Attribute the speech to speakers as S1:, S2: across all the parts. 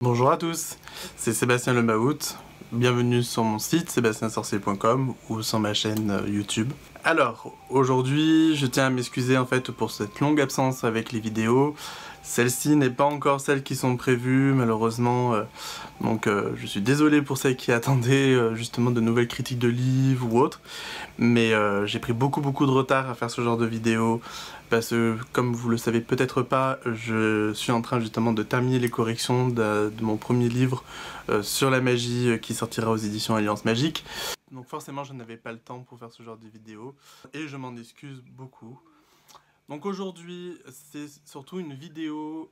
S1: Bonjour à tous, c'est Sébastien Le Mahout. Bienvenue sur mon site sébastiensorcier.com ou sur ma chaîne YouTube. Alors, aujourd'hui, je tiens à m'excuser en fait pour cette longue absence avec les vidéos. Celles-ci n'est pas encore celles qui sont prévues, malheureusement. Donc, je suis désolé pour celles qui attendaient justement de nouvelles critiques de livres ou autres. Mais j'ai pris beaucoup de retard à faire ce genre de vidéos. Parce que, comme vous le savez peut-être pas, je suis en train justement de terminer les corrections de mon premier livre sur la magie qui sortira aux éditions Alliance Magique. Donc forcément, je n'avais pas le temps pour faire ce genre de vidéos et je m'en excuse beaucoup. Donc aujourd'hui, c'est surtout une vidéo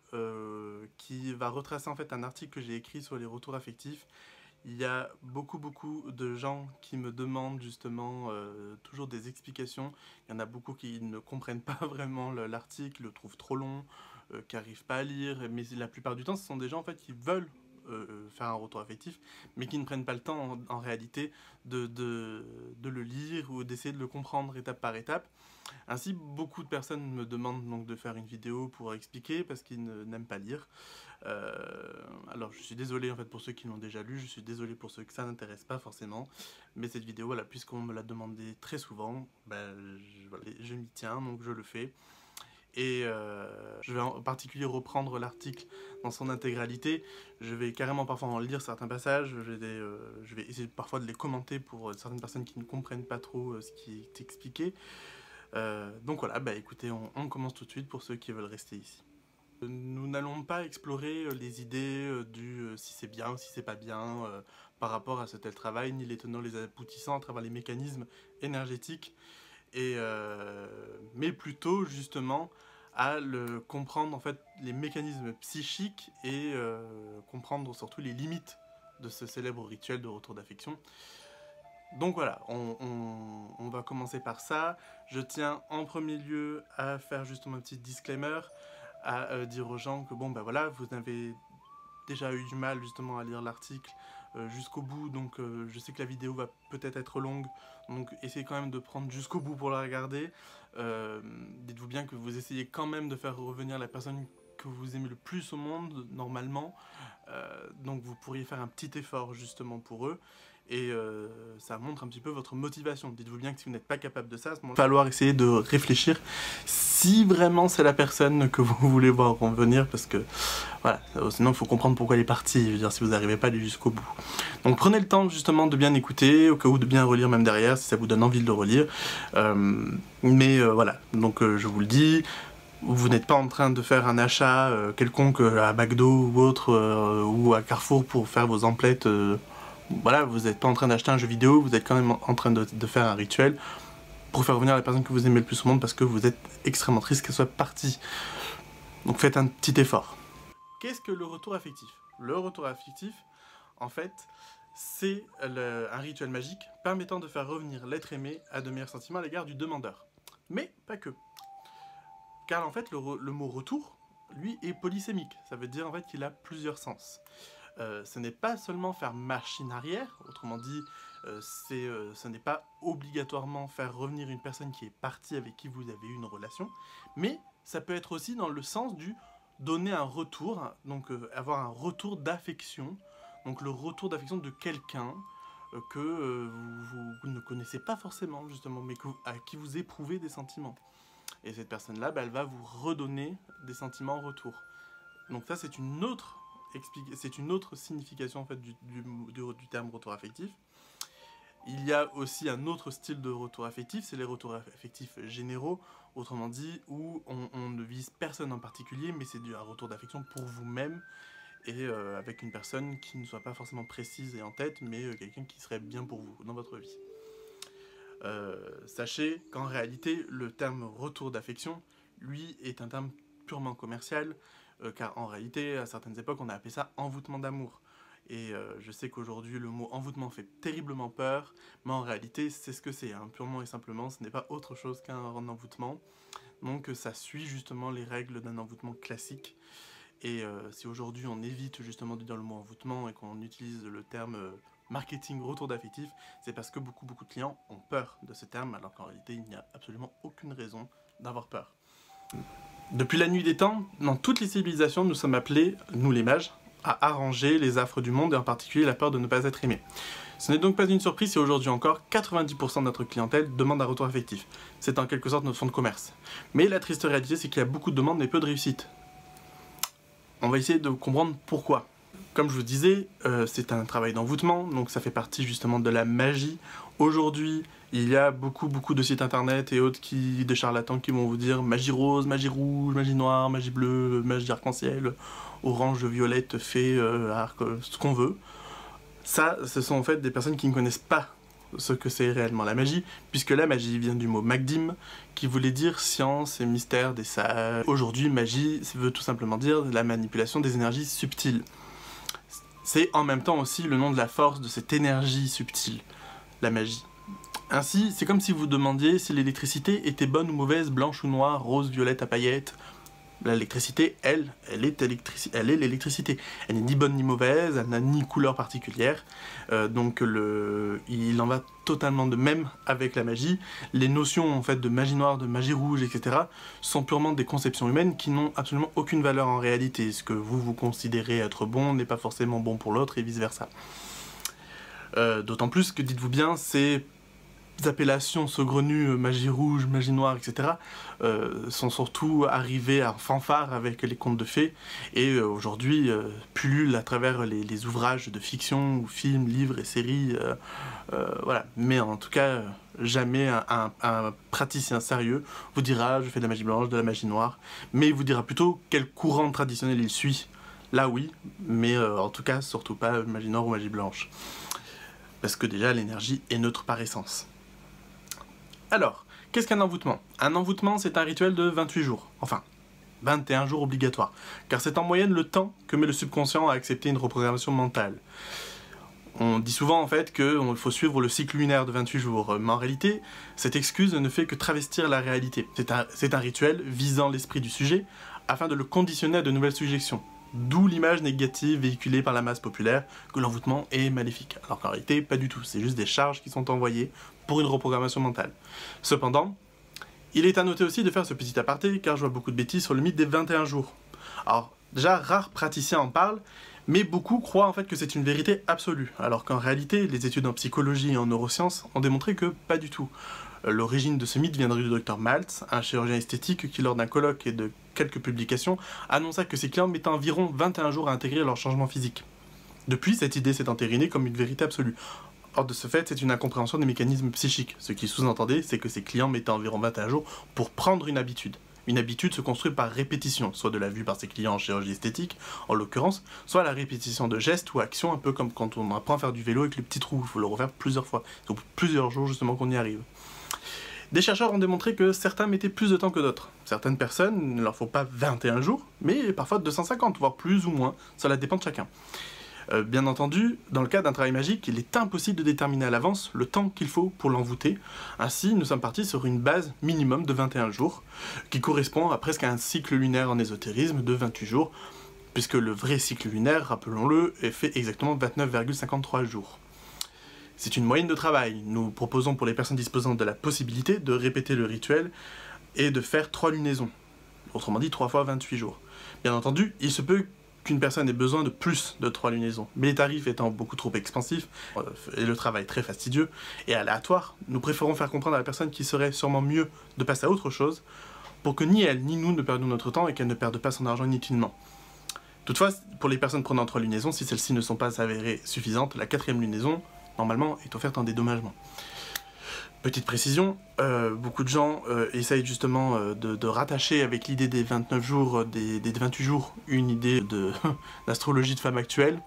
S1: qui va retracer en fait un article que j'ai écrit sur les retours affectifs. Il y a beaucoup de gens qui me demandent justement toujours des explications. Il y en a beaucoup qui ne comprennent pas vraiment l'article, le trouvent trop long, qui n'arrivent pas à lire. Mais la plupart du temps, ce sont des gens en fait qui veulent faire un retour affectif, mais qui ne prennent pas le temps en réalité de le lire ou d'essayer de le comprendre étape par étape. Ainsi, beaucoup de personnes me demandent donc de faire une vidéo pour expliquer parce qu'ils n'aiment pas lire. Alors je suis désolé en fait pour ceux qui l'ont déjà lu, je suis désolé pour ceux que ça n'intéresse pas forcément, mais cette vidéo, voilà, puisqu'on me l'a demandé très souvent, je m'y tiens, donc je le fais. Et je vais en particulier reprendre l'article dans son intégralité. Je vais carrément parfois en lire certains passages, je vais essayer parfois de les commenter pour certaines personnes qui ne comprennent pas trop ce qui est expliqué. Donc voilà, écoutez, on commence tout de suite pour ceux qui veulent rester ici. Nous n'allons pas explorer les idées du si c'est bien, si c'est pas bien par rapport à ce tel travail, ni les tenants, les aboutissants à travers les mécanismes énergétiques, mais plutôt justement à comprendre en fait les mécanismes psychiques et comprendre surtout les limites de ce célèbre rituel de retour d'affection. Donc voilà, on va commencer par ça. Je tiens en premier lieu à faire justement un petit disclaimer, à dire aux gens que bon voilà, vous avez déjà eu du mal justement à lire l'article jusqu'au bout, donc je sais que la vidéo va peut-être être longue, donc essayez quand même de prendre jusqu'au bout pour la regarder. Dites-vous bien que vous essayez quand même de faire revenir la personne que vous aimez le plus au monde, normalement, donc vous pourriez faire un petit effort justement pour eux. Et ça montre un petit peu votre motivation. Dites-vous bien que si vous n'êtes pas capable de ça, à ce moment-là, il va falloir essayer de réfléchir si vraiment c'est la personne que vous voulez voir revenir, parce que voilà, sinon il faut comprendre pourquoi elle est partie, je veux dire, si vous n'arrivez pas à aller jusqu'au bout. Donc prenez le temps justement de bien écouter, au cas où de bien relire même derrière, si ça vous donne envie de le relire. Voilà, donc je vous le dis, vous n'êtes pas en train de faire un achat quelconque à McDo ou autre, ou à Carrefour pour faire vos emplettes. Voilà, vous n'êtes pas en train d'acheter un jeu vidéo, vous êtes quand même en train de faire un rituel pour faire revenir la personne que vous aimez le plus au monde parce que vous êtes extrêmement triste qu'elle soit partie. Donc faites un petit effort. Qu'est-ce que le retour affectif? Le retour affectif, en fait, c'est un rituel magique permettant de faire revenir l'être aimé à de meilleurs sentiments à l'égard du demandeur. Mais pas que. Car en fait, le mot retour, lui, est polysémique. Ça veut dire en fait qu'il a plusieurs sens. Ce n'est pas seulement faire machine arrière, autrement dit, ce n'est pas obligatoirement faire revenir une personne qui est partie avec qui vous avez eu une relation, mais ça peut être aussi dans le sens du donner un retour, donc avoir un retour d'affection, donc le retour d'affection de quelqu'un que vous ne connaissez pas forcément justement, mais à qui vous éprouvez des sentiments. Et cette personne-là, elle va vous redonner des sentiments en retour. Donc ça, c'est une autre signification en fait du terme retour affectif. Il y a aussi un autre style de retour affectif, c'est les retours affectifs généraux, autrement dit, où on ne vise personne en particulier, mais c'est un retour d'affection pour vous-même, et avec une personne qui ne soit pas forcément précise et en tête, mais quelqu'un qui serait bien pour vous dans votre vie. Sachez qu'en réalité, le terme retour d'affection, lui, est un terme purement commercial, car en réalité, à certaines époques, on a appelé ça envoûtement d'amour. Et je sais qu'aujourd'hui, le mot envoûtement fait terriblement peur, mais en réalité, c'est ce que c'est, hein. Purement et simplement, ce n'est pas autre chose qu'un envoûtement. Donc ça suit justement les règles d'un envoûtement classique. Et si aujourd'hui on évite justement de dire le mot envoûtement et qu'on utilise le terme marketing retour d'affectif, c'est parce que beaucoup de clients ont peur de ce terme, alors qu'en réalité il n'y a absolument aucune raison d'avoir peur. Depuis la nuit des temps, dans toutes les civilisations, nous sommes appelés, nous les mages, à arranger les affres du monde et en particulier la peur de ne pas être aimé. Ce n'est donc pas une surprise si aujourd'hui encore 90% de notre clientèle demande un retour affectif. C'est en quelque sorte notre fonds de commerce. Mais la triste réalité, c'est qu'il y a beaucoup de demandes mais peu de réussite. On va essayer de comprendre pourquoi. Comme je vous disais, c'est un travail d'envoûtement, donc ça fait partie justement de la magie. Aujourd'hui, il y a beaucoup de sites internet et autres des charlatans qui vont vous dire magie rose, magie rouge, magie noire, magie bleue, magie arc-en-ciel, orange, violette, fée, arc, ce qu'on veut. Ça, ce sont en fait des personnes qui ne connaissent pas ce que c'est réellement la magie, puisque la magie vient du mot magdim, qui voulait dire science et mystère des sages. Aujourd'hui, magie veut tout simplement dire la manipulation des énergies subtiles. C'est en même temps aussi le nom de la force de cette énergie subtile, la magie. Ainsi, c'est comme si vous demandiez si l'électricité était bonne ou mauvaise, blanche ou noire, rose, violette à paillettes. L'électricité, elle est l'électricité. Elle n'est ni bonne ni mauvaise, elle n'a ni couleur particulière. Donc il en va totalement de même avec la magie. Les notions en fait de magie noire, de magie rouge, etc. sont purement des conceptions humaines qui n'ont absolument aucune valeur en réalité. Ce que vous considérez être bon n'est pas forcément bon pour l'autre et vice versa. D'autant plus que, dites-vous bien, ces appellations saugrenues, magie rouge, magie noire, etc. sont surtout arrivées en fanfare avec les contes de fées et aujourd'hui pullulent à travers les ouvrages de fiction, ou films, livres et séries. Voilà. Mais en tout cas, jamais un praticien sérieux vous dira je fais de la magie blanche, de la magie noire, mais il vous dira plutôt quel courant traditionnel il suit. Là oui, mais en tout cas surtout pas magie noire ou magie blanche. Parce que déjà l'énergie est neutre par essence. Alors, qu'est-ce qu'un envoûtement? Un envoûtement, c'est un rituel de 28 jours. Enfin, 21 jours obligatoires. Car c'est en moyenne le temps que met le subconscient à accepter une reprogrammation mentale. On dit souvent en fait qu'il faut suivre le cycle lunaire de 28 jours. Mais en réalité, cette excuse ne fait que travestir la réalité. C'est un rituel visant l'esprit du sujet afin de le conditionner à de nouvelles suggestions. D'où l'image négative véhiculée par la masse populaire que l'envoûtement est maléfique. Alors qu'en réalité, pas du tout. C'est juste des charges qui sont envoyées pour une reprogrammation mentale. Cependant, il est à noter aussi de faire ce petit aparté, car je vois beaucoup de bêtises sur le mythe des 21 jours. Alors, déjà, rares praticiens en parlent, mais beaucoup croient en fait que c'est une vérité absolue, alors qu'en réalité, les études en psychologie et en neurosciences ont démontré que pas du tout. L'origine de ce mythe viendrait du docteur Maltz, un chirurgien esthétique qui, lors d'un colloque et de quelques publications, annonça que ses clients mettaient environ 21 jours à intégrer leur changement physique. Depuis, cette idée s'est entérinée comme une vérité absolue. Or de ce fait, c'est une incompréhension des mécanismes psychiques. Ce qui sous-entendait, c'est que ses clients mettaient environ 21 jours pour prendre une habitude. Une habitude se construit par répétition, soit de la vue par ses clients en chirurgie esthétique, en l'occurrence, soit la répétition de gestes ou actions, un peu comme quand on apprend à faire du vélo avec les petits trous, il faut le refaire plusieurs fois. C'est au bout de plusieurs jours justement qu'on y arrive. Des chercheurs ont démontré que certains mettaient plus de temps que d'autres. Certaines personnes, il ne leur faut pas 21 jours, mais parfois 250, voire plus ou moins, cela dépend de chacun. Bien entendu, dans le cas d'un travail magique, il est impossible de déterminer à l'avance le temps qu'il faut pour l'envoûter. Ainsi, nous sommes partis sur une base minimum de 21 jours, qui correspond à presque un cycle lunaire en ésotérisme de 28 jours, puisque le vrai cycle lunaire, rappelons-le, est fait exactement 29,53 jours. C'est une moyenne de travail. Nous proposons pour les personnes disposant de la possibilité de répéter le rituel et de faire 3 lunaisons. Autrement dit, 3 fois 28 jours. Bien entendu, il se peut qu'une personne ait besoin de plus de 3 lunaisons. Mais les tarifs étant beaucoup trop expansifs, et le travail très fastidieux et aléatoire, nous préférons faire comprendre à la personne qu'il serait sûrement mieux de passer à autre chose, pour que ni elle ni nous ne perdions notre temps et qu'elle ne perde pas son argent inutilement. Toutefois, pour les personnes prenant 3 lunaisons, si celles-ci ne sont pas avérées suffisantes, la 4e lunaison, normalement, est offerte en dédommagement. Petite précision, beaucoup de gens essayent justement de rattacher avec l'idée des 29 jours, des 28 jours, une idée d'astrologie de femme actuelle.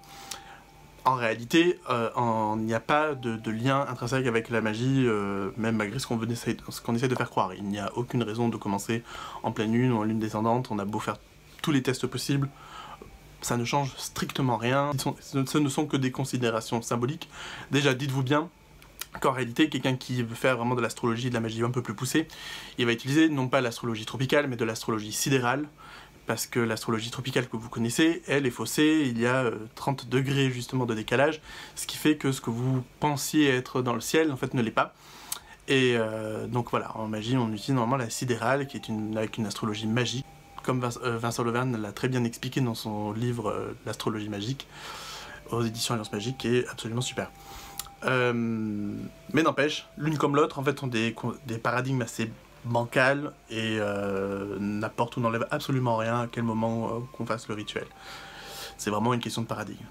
S1: En réalité, il n'y a pas de lien intrinsèque avec la magie, même malgré ce qu'on essaie de faire croire. Il n'y a aucune raison de commencer en pleine lune ou en lune descendante, on a beau faire tous les tests possibles, ça ne change strictement rien, ce ne sont que des considérations symboliques. Déjà, dites-vous bien qu'en réalité, quelqu'un qui veut faire vraiment de l'astrologie, de la magie un peu plus poussée, il va utiliser non pas l'astrologie tropicale, mais de l'astrologie sidérale, parce que l'astrologie tropicale que vous connaissez, elle est faussée, il y a 30 degrés justement de décalage, ce qui fait que ce que vous pensiez être dans le ciel, en fait, ne l'est pas. Et donc voilà, en magie, on utilise normalement la sidérale, qui est avec une astrologie magique, comme Vincent Leverne l'a très bien expliqué dans son livre L'astrologie magique, aux éditions Alliance Magique, qui est absolument super. Mais n'empêche, l'une comme l'autre, en fait, sont des paradigmes assez bancals et n'apportent ou n'enlèvent absolument rien à quel moment qu'on fasse le rituel. C'est vraiment une question de paradigme.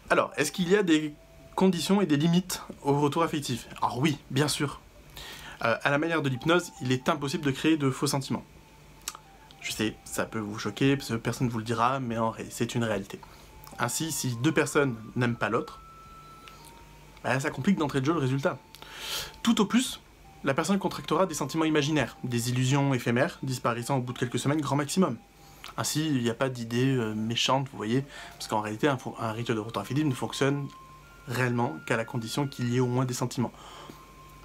S1: Alors, est-ce qu'il y a des conditions et des limites au retour affectif? Alors oui, bien sûr. À la manière de l'hypnose, il est impossible de créer de faux sentiments. Je sais, ça peut vous choquer, parce que personne ne vous le dira, mais c'est une réalité. Ainsi, si deux personnes n'aiment pas l'autre, bah, ça complique d'entrée de jeu le résultat. Tout au plus, la personne contractera des sentiments imaginaires, des illusions éphémères, disparaissant au bout de quelques semaines, grand maximum. Ainsi, il n'y a pas d'idée méchante, vous voyez, parce qu'en réalité, un rituel de retour affectif ne fonctionne réellement qu'à la condition qu'il y ait au moins des sentiments.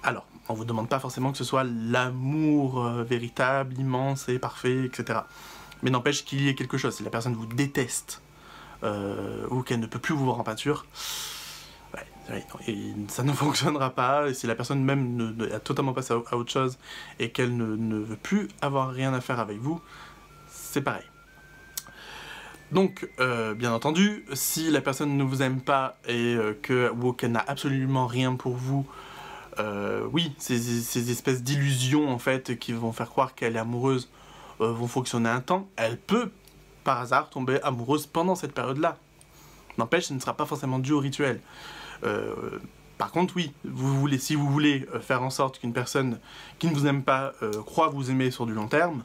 S1: Alors, on ne vous demande pas forcément que ce soit l'amour véritable, immense et parfait, etc. Mais n'empêche qu'il y ait quelque chose. Si la personne vous déteste, ou qu'elle ne peut plus vous voir en peinture, ça ne fonctionnera pas. Et si la personne même a totalement passé à autre chose et qu'elle ne veut plus avoir rien à faire avec vous, c'est pareil. Donc, bien entendu, si la personne ne vous aime pas ou qu'elle n'a absolument rien pour vous, oui, ces espèces d'illusions en fait qui vont faire croire qu'elle est amoureuse vont fonctionner un temps. Elle peut, par hasard, tomber amoureuse pendant cette période-là. N'empêche, ce ne sera pas forcément dû au rituel. Par contre, oui, si vous voulez faire en sorte qu'une personne qui ne vous aime pas croit vous aimer sur du long terme,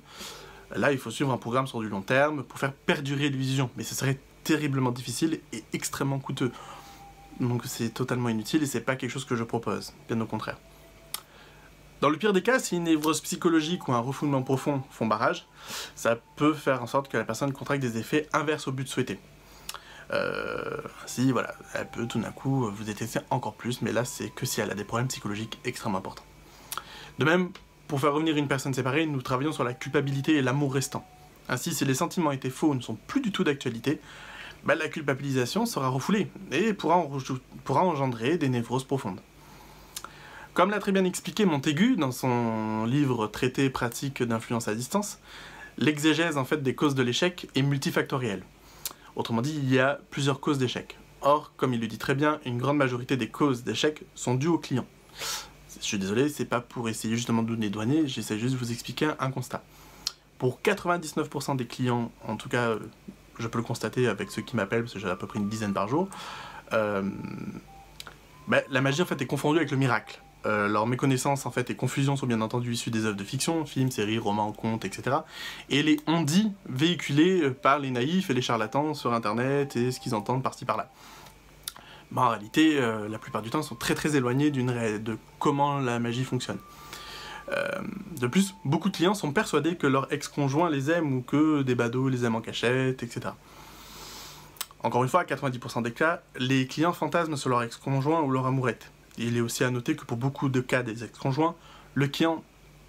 S1: là, il faut suivre un programme sur du long terme pour faire perdurer l'illusion. Mais ce serait terriblement difficile et extrêmement coûteux. Donc c'est totalement inutile et c'est pas quelque chose que je propose, bien au contraire. Dans le pire des cas, si une névrose psychologique ou un refoulement profond font barrage, ça peut faire en sorte que la personne contracte des effets inverses au but souhaité. Ainsi, voilà, elle peut tout d'un coup vous détester encore plus, mais là c'est que si elle a des problèmes psychologiques extrêmement importants. De même, pour faire revenir une personne séparée, nous travaillons sur la culpabilité et l'amour restant. Ainsi, si les sentiments étaient faux ou ne sont plus du tout d'actualité, bah, la culpabilisation sera refoulée et pourra engendrer des névroses profondes. Comme l'a très bien expliqué Montaigu dans son livre Traité pratique d'influence à distance, l'exégèse en fait des causes de l'échec est multifactorielle. Autrement dit, il y a plusieurs causes d'échec. Or, comme il le dit très bien, une grande majorité des causes d'échec sont dues au client. Je suis désolé, c'est pas pour essayer justement de nous dédouaner, j'essaie juste de vous expliquer un constat. Pour 99% des clients, en tout cas, je peux le constater avec ceux qui m'appellent, parce que j'ai à peu près une dizaine par jour, la magie en fait est confondue avec le miracle. Leur méconnaissance en fait et confusion sont bien entendu issues des œuvres de fiction, films, séries, romans, contes, etc. Et les on-dit véhiculés par les naïfs et les charlatans sur internet et ce qu'ils entendent par-ci par-là. Mais en réalité, la plupart du temps, sont très très éloignés de comment la magie fonctionne. De plus, beaucoup de clients sont persuadés que leur ex-conjoint les aime ou que des badauds les aiment en cachette, etc. Encore une fois, à 90% des cas, les clients fantasment sur leur ex-conjoint ou leur amourette. Il est aussi à noter que pour beaucoup de cas des ex-conjoints, le client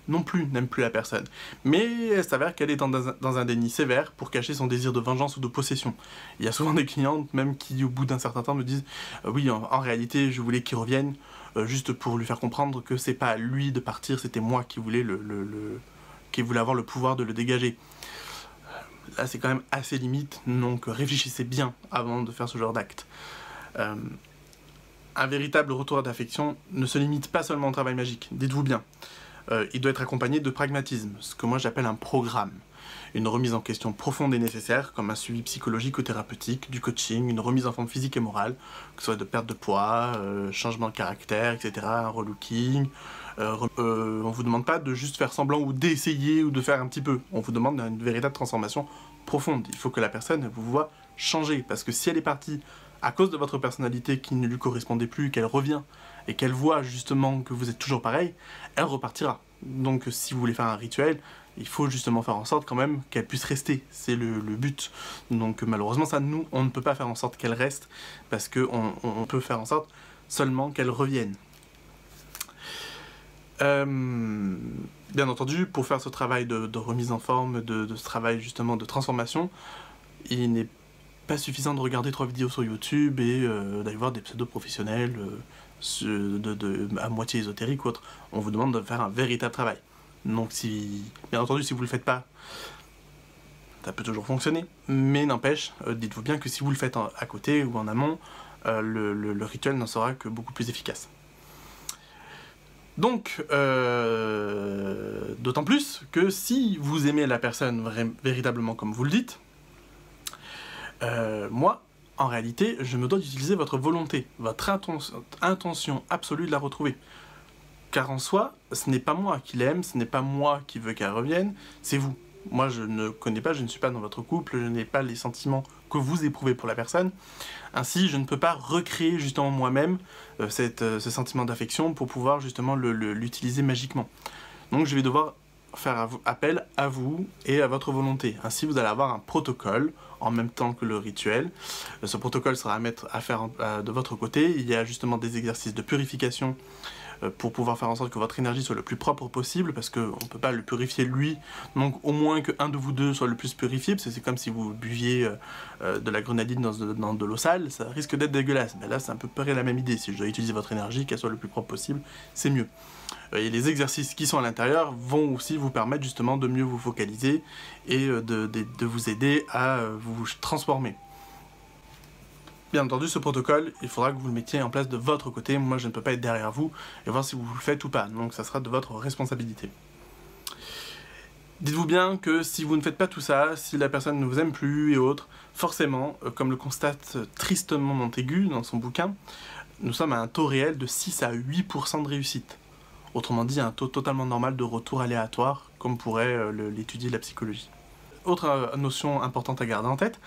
S1: non plus n'aime plus la personne. Mais il s'avère qu'elle est dans un déni sévère pour cacher son désir de vengeance ou de possession. Il y a souvent des clientes même qui, au bout d'un certain temps, me disent oui, en réalité, je voulais qu'il revienne, juste pour lui faire comprendre que c'est pas à lui de partir, c'était moi qui voulais qui voulait avoir le pouvoir de le dégager. » Là, c'est quand même assez limite, donc réfléchissez bien avant de faire ce genre d'acte. Un véritable retour d'affection ne se limite pas seulement au travail magique, dites-vous bien. Il doit être accompagné de pragmatisme, ce que moi j'appelle un programme. Une remise en question profonde et nécessaire, comme un suivi psychologique ou thérapeutique, du coaching, une remise en forme physique et morale, que ce soit de perte de poids, changement de caractère, etc., un relooking. On vous demande pas de juste faire semblant ou d'essayer ou de faire un petit peu. On vous demande une véritable transformation profonde. Il faut que la personne vous voit changer, parce que si elle est partie à cause de votre personnalité qui ne lui correspondait plus, qu'elle revient, et qu'elle voit justement que vous êtes toujours pareil, elle repartira. Donc si vous voulez faire un rituel, il faut justement faire en sorte quand même qu'elle puisse rester, c'est le but. Donc malheureusement ça, nous, on ne peut pas faire en sorte qu'elle reste, parce qu'on peut faire en sorte seulement qu'elle revienne. Bien entendu, pour faire ce travail de remise en forme, de ce travail justement de transformation, il n'est pas suffisant de regarder 3 vidéos sur YouTube et d'aller voir des pseudo-professionnels à moitié ésotériques ou autres. On vous demande de faire un véritable travail. Donc bien entendu, si vous ne le faites pas, ça peut toujours fonctionner, mais n'empêche, dites-vous bien que si vous le faites à côté ou en amont, le rituel n'en sera que beaucoup plus efficace. Donc, d'autant plus que si vous aimez la personne véritablement comme vous le dites, moi, en réalité, je me dois d'utiliser votre volonté, votre intention absolue de la retrouver. Car en soi, ce n'est pas moi qui l'aime, ce n'est pas moi qui veux qu'elle revienne, c'est vous. Moi, je ne connais pas, je ne suis pas dans votre couple, je n'ai pas les sentiments que vous éprouvez pour la personne. Ainsi, je ne peux pas recréer justement moi-même ce sentiment d'affection pour pouvoir justement l'utiliser magiquement. Donc, je vais devoir faire appel à vous et à votre volonté. Ainsi, vous allez avoir un protocole en même temps que le rituel. Ce protocole sera à faire de votre côté. Il y a justement des exercices de purification pour pouvoir faire en sorte que votre énergie soit le plus propre possible, parce qu'on ne peut pas le purifier lui, donc au moins qu'un de vous deux soit le plus purifié, parce que c'est comme si vous buviez de la grenadine dans de l'eau sale, ça risque d'être dégueulasse. Mais là, c'est un peu près la même idée. Si je dois utiliser votre énergie, qu'elle soit le plus propre possible, c'est mieux. Et les exercices qui sont à l'intérieur vont aussi vous permettre justement de mieux vous focaliser et de vous aider à vous transformer. Bien entendu, ce protocole, il faudra que vous le mettiez en place de votre côté. Moi, je ne peux pas être derrière vous et voir si vous le faites ou pas. Donc, ça sera de votre responsabilité. Dites-vous bien que si vous ne faites pas tout ça, si la personne ne vous aime plus et autres, forcément, comme le constate tristement Montaigu dans son bouquin, nous sommes à un taux réel de 6 à 8% de réussite. Autrement dit, un taux totalement normal de retour aléatoire, comme pourrait l'étudier la psychologie. Autre notion importante à garder en tête,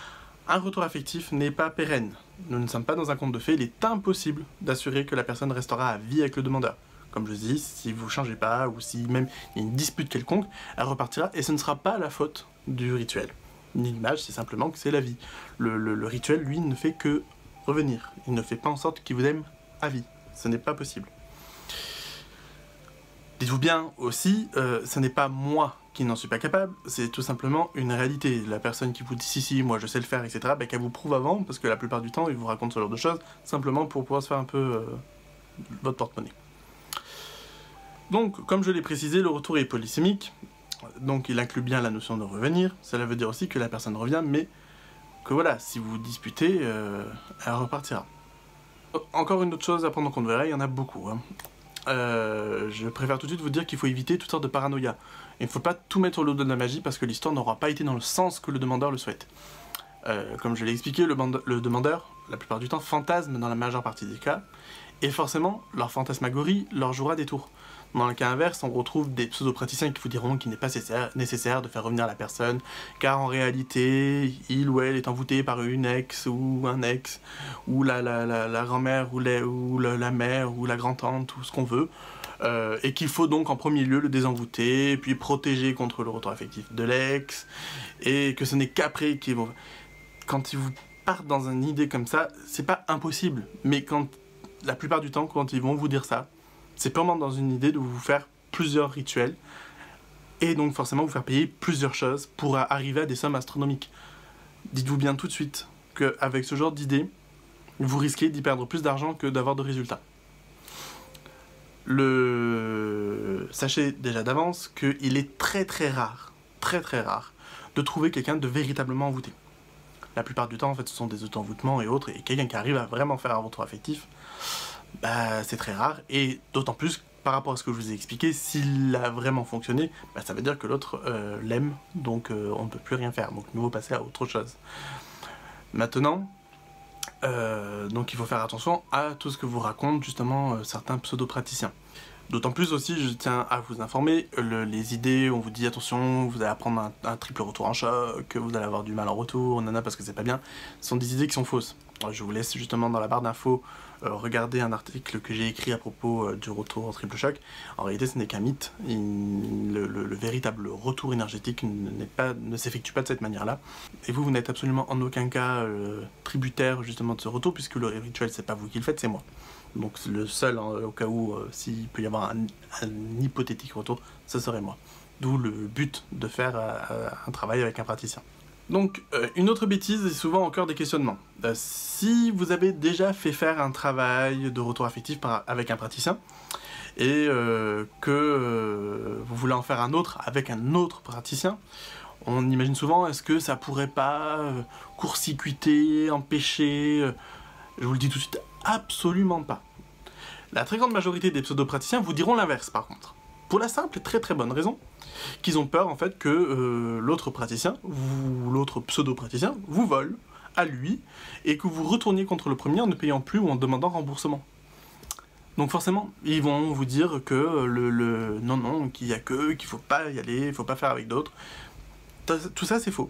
S1: un retour affectif n'est pas pérenne. Nous ne sommes pas dans un conte de fées, il est impossible d'assurer que la personne restera à vie avec le demandeur. Comme je dis, si vous ne changez pas, ou si même il y a une dispute quelconque, elle repartira, et ce ne sera pas la faute du rituel. Ni l'image, c'est simplement que c'est la vie. Le rituel, lui, ne fait que revenir. Il ne fait pas en sorte qu'il vous aime à vie. Ce n'est pas possible. Dites-vous bien aussi, ce n'est pas moi qui n'en suis pas capable, c'est tout simplement une réalité. La personne qui vous dit si, moi je sais le faire, etc., ben, qu'elle vous prouve avant, parce que la plupart du temps, ils vous racontent ce genre de choses, simplement pour pouvoir se faire un peu votre porte-monnaie. Donc, comme je l'ai précisé, le retour est polysémique, donc il inclut bien la notion de revenir. Cela veut dire aussi que la personne revient, mais que voilà, si vous vous disputez, elle repartira. Encore une autre chose à prendre en compte, il y en a beaucoup. Je préfère tout de suite vous dire qu'il faut éviter toutes sortes de paranoïa. Il ne faut pas tout mettre au lot de la magie parce que l'histoire n'aura pas été dans le sens que le demandeur le souhaite. Comme je l'ai expliqué, le demandeur, la plupart du temps, fantasme dans la majeure partie des cas, et forcément, leur fantasmagorie leur jouera des tours. Dans le cas inverse, on retrouve des pseudo-praticiens qui vous diront qu'il n'est pas nécessaire de faire revenir la personne, car en réalité, il ou elle est envoûté par une ex ou un ex, ou la grand-mère, ou la mère, ou la grand-tante, ou ce qu'on veut, et qu'il faut donc en premier lieu le désenvoûter, puis protéger contre le retour affectif de l'ex, et que ce n'est qu'après qu'ils vont... Quand ils vous partent dans une idée comme ça, c'est pas impossible, mais la plupart du temps, quand ils vont vous dire ça, c'est purement dans une idée de vous faire plusieurs rituels, et donc forcément vous faire payer plusieurs choses pour arriver à des sommes astronomiques. Dites-vous bien tout de suite qu'avec ce genre d'idée, vous risquez d'y perdre plus d'argent que d'avoir de résultats. Sachez déjà d'avance qu'il est très rare de trouver quelqu'un de véritablement envoûté. La plupart du temps, en fait, ce sont des auto-envoûtements et autres, et quelqu'un qui arrive à vraiment faire un retour affectif, bah, c'est très rare, et d'autant plus, par rapport à ce que je vous ai expliqué, s'il a vraiment fonctionné, bah, ça veut dire que l'autre l'aime, donc on ne peut plus rien faire, donc mieux vaut passer à autre chose. Maintenant, donc il faut faire attention à tout ce que vous racontent justement certains pseudo-praticiens. D'autant plus aussi, je tiens à vous informer, les idées, on vous dit attention, vous allez apprendre un triple retour en choc, vous allez avoir du mal en retour, nana parce que c'est pas bien, ce sont des idées qui sont fausses. Alors, je vous laisse justement dans la barre d'infos regarder un article que j'ai écrit à propos du retour en triple choc. En réalité, ce n'est qu'un mythe. Le véritable retour énergétique ne s'effectue pas de cette manière-là. Et vous n'êtes absolument en aucun cas tributaire justement de ce retour, puisque le rituel, c'est pas vous qui le faites, c'est moi. Donc le seul, au cas où, s'il peut y avoir un hypothétique retour, ce serait moi. D'où le but de faire un travail avec un praticien. Donc, une autre bêtise, et souvent encore des questionnements. Si vous avez déjà fait faire un travail de retour affectif avec un praticien, et que vous voulez en faire un autre avec un autre praticien, On imagine souvent, est-ce que ça pourrait pas court-circuiter, empêcher Je vous le dis tout de suite, absolument pas. La très grande majorité des pseudo-praticiens vous diront l'inverse par contre. Pour la simple et très très bonne raison qu'ils ont peur en fait que l'autre praticien, ou l'autre pseudo-praticien, vous vole à lui et que vous retourniez contre le premier en ne payant plus ou en demandant remboursement. Donc forcément, ils vont vous dire que non, qu'il y a qu'il faut pas y aller, il faut pas faire avec d'autres. Tout ça c'est faux,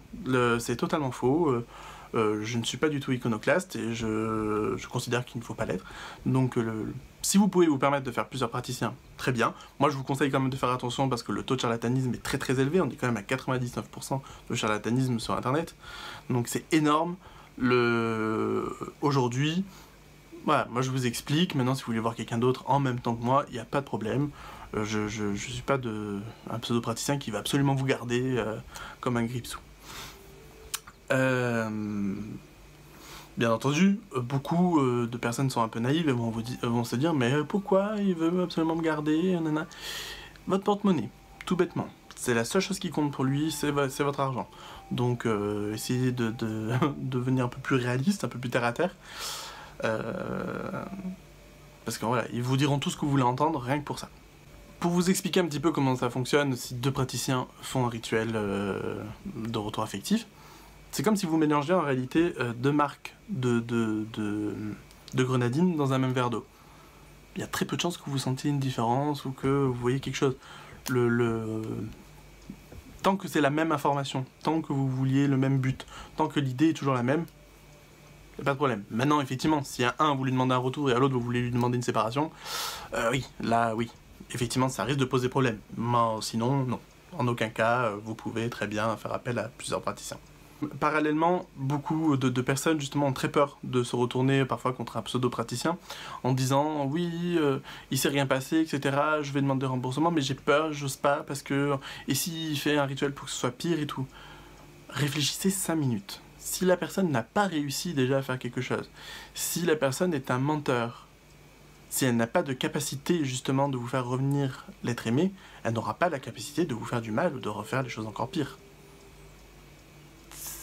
S1: c'est totalement faux. Je ne suis pas du tout iconoclaste et je considère qu'il ne faut pas l'être. Donc si vous pouvez vous permettre de faire plusieurs praticiens, très bien. Moi je vous conseille quand même de faire attention parce que le taux de charlatanisme est très très élevé. On est quand même à 99% de charlatanisme sur internet. Donc c'est énorme. Aujourd'hui, voilà, moi je vous explique. Maintenant si vous voulez voir quelqu'un d'autre en même temps que moi, il n'y a pas de problème. Je ne suis pas un pseudo-praticien qui va absolument vous garder comme un grippe-sous. Bien entendu, beaucoup de personnes sont un peu naïves et vont se dire mais pourquoi il veut absolument me garder, nanana. Votre porte-monnaie, tout bêtement. C'est la seule chose qui compte pour lui, c'est votre argent. Donc essayez de devenir un peu plus réaliste, un peu plus terre à terre. Parce que voilà, ils vous diront tout ce que vous voulez entendre, rien que pour ça. Pour vous expliquer un petit peu comment ça fonctionne, si deux praticiens font un rituel de retour affectif, c'est comme si vous mélangez en réalité deux marques de grenadine dans un même verre d'eau. Il y a très peu de chances que vous sentiez une différence ou que vous voyez quelque chose. Tant que c'est la même information, tant que vous vouliez le même but, tant que l'idée est toujours la même, il n'y a pas de problème. Maintenant, effectivement, si à un vous lui demandez un retour et à l'autre vous voulez lui demander une séparation, oui, effectivement, ça risque de poser problème. Mais sinon, non. En aucun cas, vous pouvez très bien faire appel à plusieurs praticiens. Parallèlement, beaucoup de personnes justement ont très peur de se retourner parfois contre un pseudo-praticien en disant oui, il s'est rien passé, etc. Je vais demander remboursement, mais j'ai peur, j'ose pas parce que et s'il fait un rituel pour que ce soit pire et tout. Réfléchissez 5 minutes. Si la personne n'a pas réussi déjà à faire quelque chose, si la personne est un menteur, si elle n'a pas de capacité justement de vous faire revenir l'être aimé, elle n'aura pas la capacité de vous faire du mal ou de refaire les choses encore pires.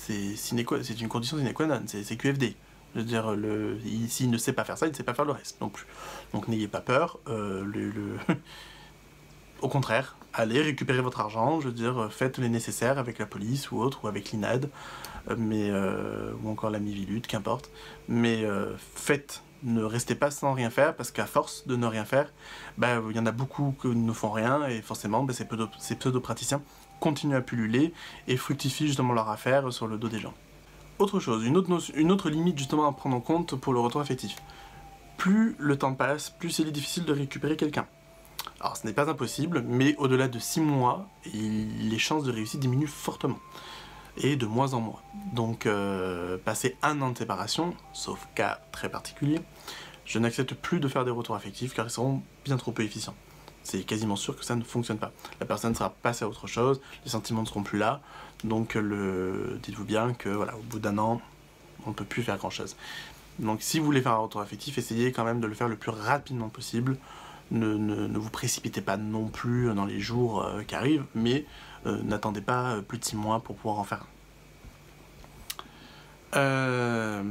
S1: C'est une condition sine qua non, c'est QFD. Je veux dire, s'il ne sait pas faire ça, il ne sait pas faire le reste non plus. Donc n'ayez pas peur, au contraire, allez récupérer votre argent, je veux dire, faites les nécessaires avec la police ou autre, ou avec l'INAD, ou encore la Mivilude, qu'importe, mais faites, ne restez pas sans rien faire, parce qu'à force de ne rien faire, il y en a beaucoup qui ne font rien, et forcément, ces pseudo-praticiens continuent à pulluler et fructifient justement leur affaire sur le dos des gens. Autre chose, une autre limite justement à prendre en compte pour le retour affectif. Plus le temps passe, plus il est difficile de récupérer quelqu'un. Alors ce n'est pas impossible, mais au-delà de 6 mois, les chances de réussite diminuent fortement. Et de mois en mois. Donc passer 1 an de séparation, sauf cas très particulier, je n'accepte plus de faire des retours affectifs car ils seront bien trop peu efficients. C'est quasiment sûr que ça ne fonctionne pas. La personne sera passée à autre chose, les sentiments ne seront plus là, donc dites-vous bien que voilà, au bout d'1 an, on ne peut plus faire grand chose. Donc si vous voulez faire un retour affectif, essayez quand même de le faire le plus rapidement possible. Ne vous précipitez pas non plus dans les jours qui arrivent, mais n'attendez pas plus de 6 mois pour pouvoir en faire un.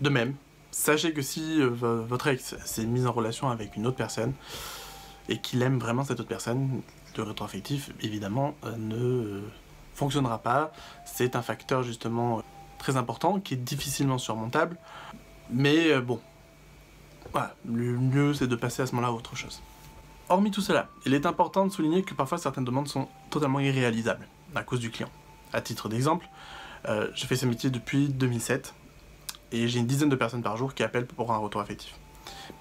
S1: De même, sachez que si votre ex s'est mis en relation avec une autre personne et qu'il aime vraiment cette autre personne, le retour affectif évidemment ne fonctionnera pas. C'est un facteur justement très important qui est difficilement surmontable, mais bon, voilà, le mieux c'est de passer à ce moment-là à autre chose. Hormis tout cela, il est important de souligner que parfois certaines demandes sont totalement irréalisables à cause du client. À titre d'exemple, je fais ce métier depuis 2007 et j'ai une dizaine de personnes par jour qui appellent pour un retour affectif.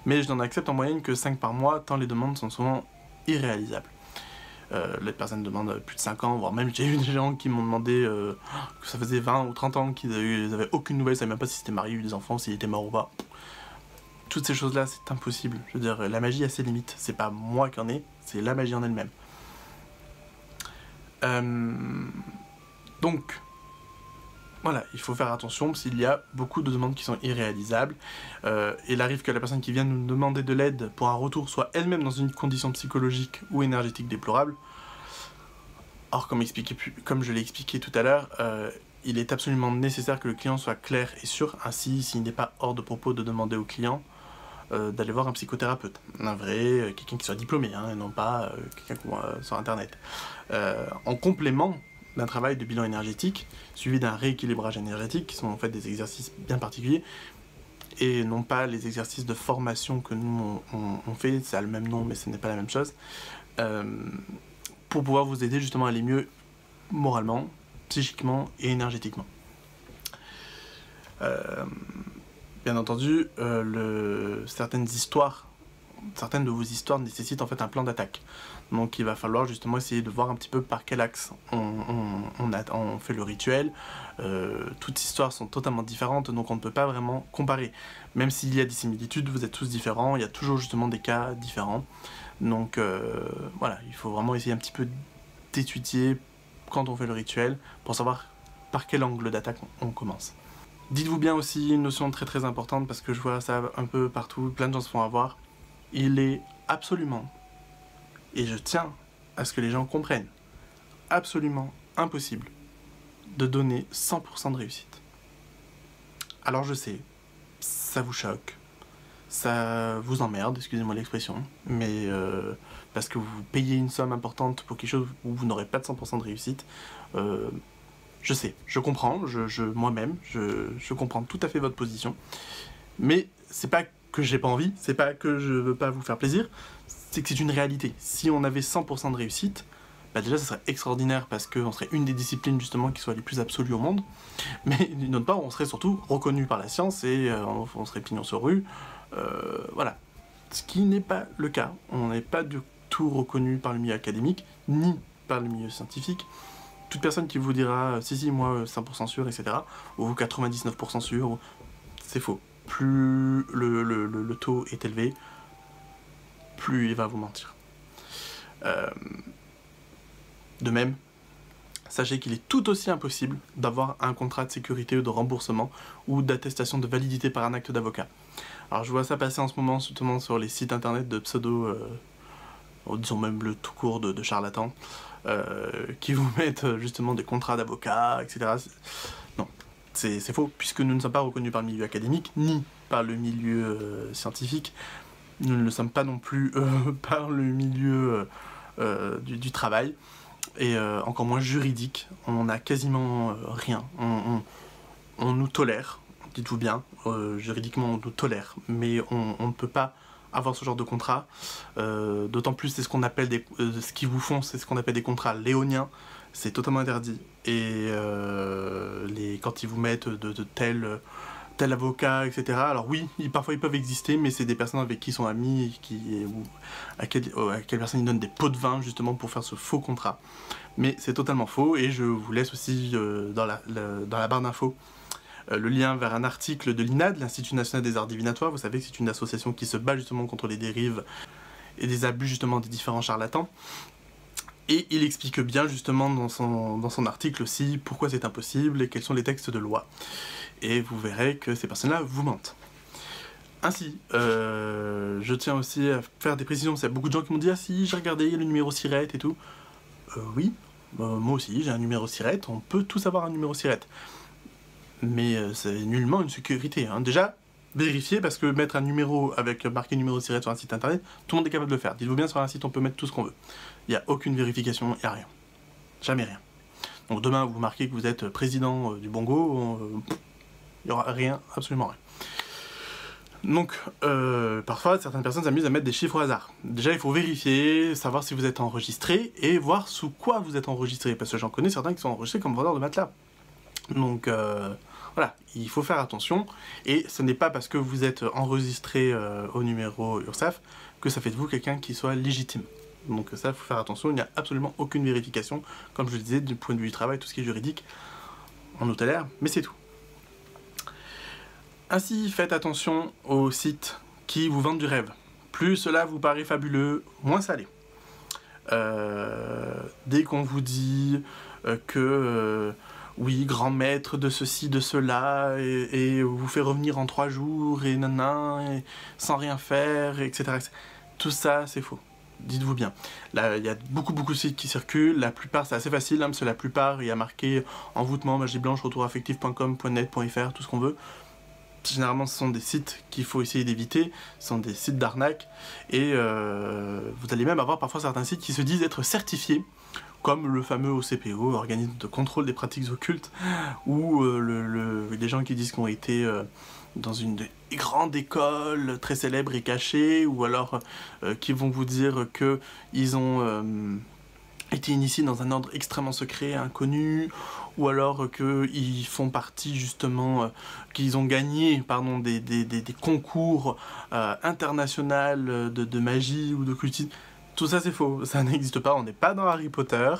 S1: Mais je n'en accepte en moyenne que 5 par mois, tant les demandes sont souvent irréalisables. Les personnes demandent plus de 5 ans, voire même j'ai eu des gens qui m'ont demandé que ça faisait 20 ou 30 ans qu'ils n'avaient aucune nouvelle, ils ne savaient même pas si c'était marié, eu des enfants, s'il était mort ou pas. Toutes ces choses-là, c'est impossible. Je veux dire, la magie a ses limites. C'est pas moi qui en ai, c'est la magie en elle-même. Donc, voilà, il faut faire attention s'il y a beaucoup de demandes qui sont irréalisables. Il arrive que la personne qui vient nous demander de l'aide pour un retour soit elle-même dans une condition psychologique ou énergétique déplorable. Or, comme je l'ai expliqué tout à l'heure, il est absolument nécessaire que le client soit clair et sûr. Ainsi, s'il n'est pas hors de propos de demander au client d'aller voir un psychothérapeute. Un vrai, quelqu'un qui soit diplômé, et non pas quelqu'un sur Internet. En complément d'un travail de bilan énergétique, suivi d'un rééquilibrage énergétique, qui sont en fait des exercices bien particuliers, et non pas les exercices de formation que nous on fait, ça a le même nom mais ce n'est pas la même chose, pour pouvoir vous aider justement à aller mieux moralement, psychiquement et énergétiquement. Bien entendu, certaines de vos histoires nécessitent en fait un plan d'attaque. Donc il va falloir justement essayer de voir un petit peu par quel axe on fait le rituel. Toutes histoires sont totalement différentes, donc on ne peut pas vraiment comparer. Même s'il y a des similitudes, vous êtes tous différents, il y a toujours justement des cas différents. Donc voilà, il faut vraiment essayer un petit peu d'étudier quand on fait le rituel pour savoir par quel angle d'attaque on commence. Dites-vous bien aussi une notion très très importante, parce que je vois ça un peu partout, plein de gens se font avoir. Il est absolument, et je tiens à ce que les gens comprennent, absolument impossible de donner 100% de réussite. Alors je sais, ça vous choque, ça vous emmerde, excusez-moi l'expression, mais parce que vous payez une somme importante pour quelque chose où vous n'aurez pas de 100% de réussite, je sais, je comprends, moi-même, je comprends tout à fait votre position, mais c'est pas que j'ai pas envie, c'est pas que je veux pas vous faire plaisir, c'est que c'est une réalité. Si on avait 100% de réussite, bah déjà ça serait extraordinaire parce qu'on serait une des disciplines justement qui soit les plus absolues au monde, mais d'une autre part on serait surtout reconnu par la science et on serait pignon sur rue, voilà. Ce qui n'est pas le cas, on n'est pas du tout reconnu par le milieu académique, ni par le milieu scientifique. Toute personne qui vous dira si moi 100% sûr, etc., ou 99% sûr, c'est faux. Plus le taux est élevé, plus il va vous mentir. De même, sachez qu'il est tout aussi impossible d'avoir un contrat de sécurité ou de remboursement ou d'attestation de validité par un acte d'avocat. Alors je vois ça passer en ce moment, surtout sur les sites internet de pseudo, disons même le tout court de charlatans, qui vous mettent justement des contrats d'avocat, etc. Non, c'est faux, puisque nous ne sommes pas reconnus par le milieu académique, ni par le milieu scientifique. Nous ne le sommes pas non plus par le milieu du travail, et encore moins juridique. On n'a quasiment rien. On nous tolère, dites-vous bien, juridiquement on nous tolère, mais on ne peut pas avoir ce genre de contrat, d'autant plus c'est ce qu'on appelle ce qu'ils vous font, c'est ce qu'on appelle des contrats léoniens, c'est totalement interdit, et quand ils vous mettent de tel avocat, etc. Alors oui, parfois ils peuvent exister, mais c'est des personnes avec qui ils sont amis, à quelle personne ils donnent des pots de vin justement pour faire ce faux contrat. Mais c'est totalement faux, et je vous laisse aussi dans la barre d'infos le lien vers un article de l'INAD, l'Institut National des Arts Divinatoires. Vous savez que c'est une association qui se bat justement contre les dérives et des abus justement des différents charlatans. Et il explique bien justement dans son article aussi pourquoi c'est impossible et quels sont les textes de loi. Et vous verrez que ces personnes-là vous mentent. Ainsi, je tiens aussi à faire des précisions. Il y a beaucoup de gens qui m'ont dit « Ah si, j'ai regardé, il y a le numéro SIRET et tout. » Oui, moi aussi, j'ai un numéro SIRET. On peut tous avoir un numéro SIRET. Mais c'est nullement une sécurité. Déjà, vérifiez, parce que mettre un numéro avec marqué numéro SIRET sur un site internet, tout le monde est capable de le faire. Dites-vous bien, sur un site, on peut mettre tout ce qu'on veut. Il n'y a aucune vérification, il n'y a rien. Jamais rien. Donc demain, vous marquez que vous êtes président du Bongo, il n'y aura rien, absolument rien. Donc, parfois, certaines personnes s'amusent à mettre des chiffres au hasard. Déjà, il faut vérifier, savoir si vous êtes enregistré, et voir sous quoi vous êtes enregistré, parce que j'en connais certains qui sont enregistrés comme vendeurs de matelas. Donc, voilà, il faut faire attention, et ce n'est pas parce que vous êtes enregistré au numéro URSSAF que ça fait de vous quelqu'un qui soit légitime. Donc ça, il faut faire attention, il n'y a absolument aucune vérification, comme je le disais, du point de vue du travail, tout ce qui est juridique, on nous tolère, mais c'est tout. Ainsi, faites attention aux sites qui vous vendent du rêve. Plus cela vous paraît fabuleux, moins ça l'est. Dès qu'on vous dit que oui, grand maître de ceci, de cela, et vous fait revenir en 3 jours, et nanana, et sans rien faire, etc. Tout ça, c'est faux. dites-vous bien. Là, il y a beaucoup de sites qui circulent, la plupart c'est assez facile, hein, parce que la plupart il y a marqué envoûtement, magie blanche, retouraffectif.com, .net, .fr, tout ce qu'on veut. Généralement ce sont des sites qu'il faut essayer d'éviter, ce sont des sites d'arnaque, et vous allez même avoir parfois certains sites qui se disent être certifiés, comme le fameux OCPO, Organisme de contrôle des pratiques occultes, ou des gens qui disent qu'ils ont été dans une grande école très célèbre et cachée, ou alors qui vont vous dire qu'ils ont été initiés dans un ordre extrêmement secret, inconnu, ou alors qu'ils font partie justement, qu'ils ont gagné pardon, des concours internationaux de magie ou d'occultisme. Tout ça c'est faux, ça n'existe pas, on n'est pas dans Harry Potter,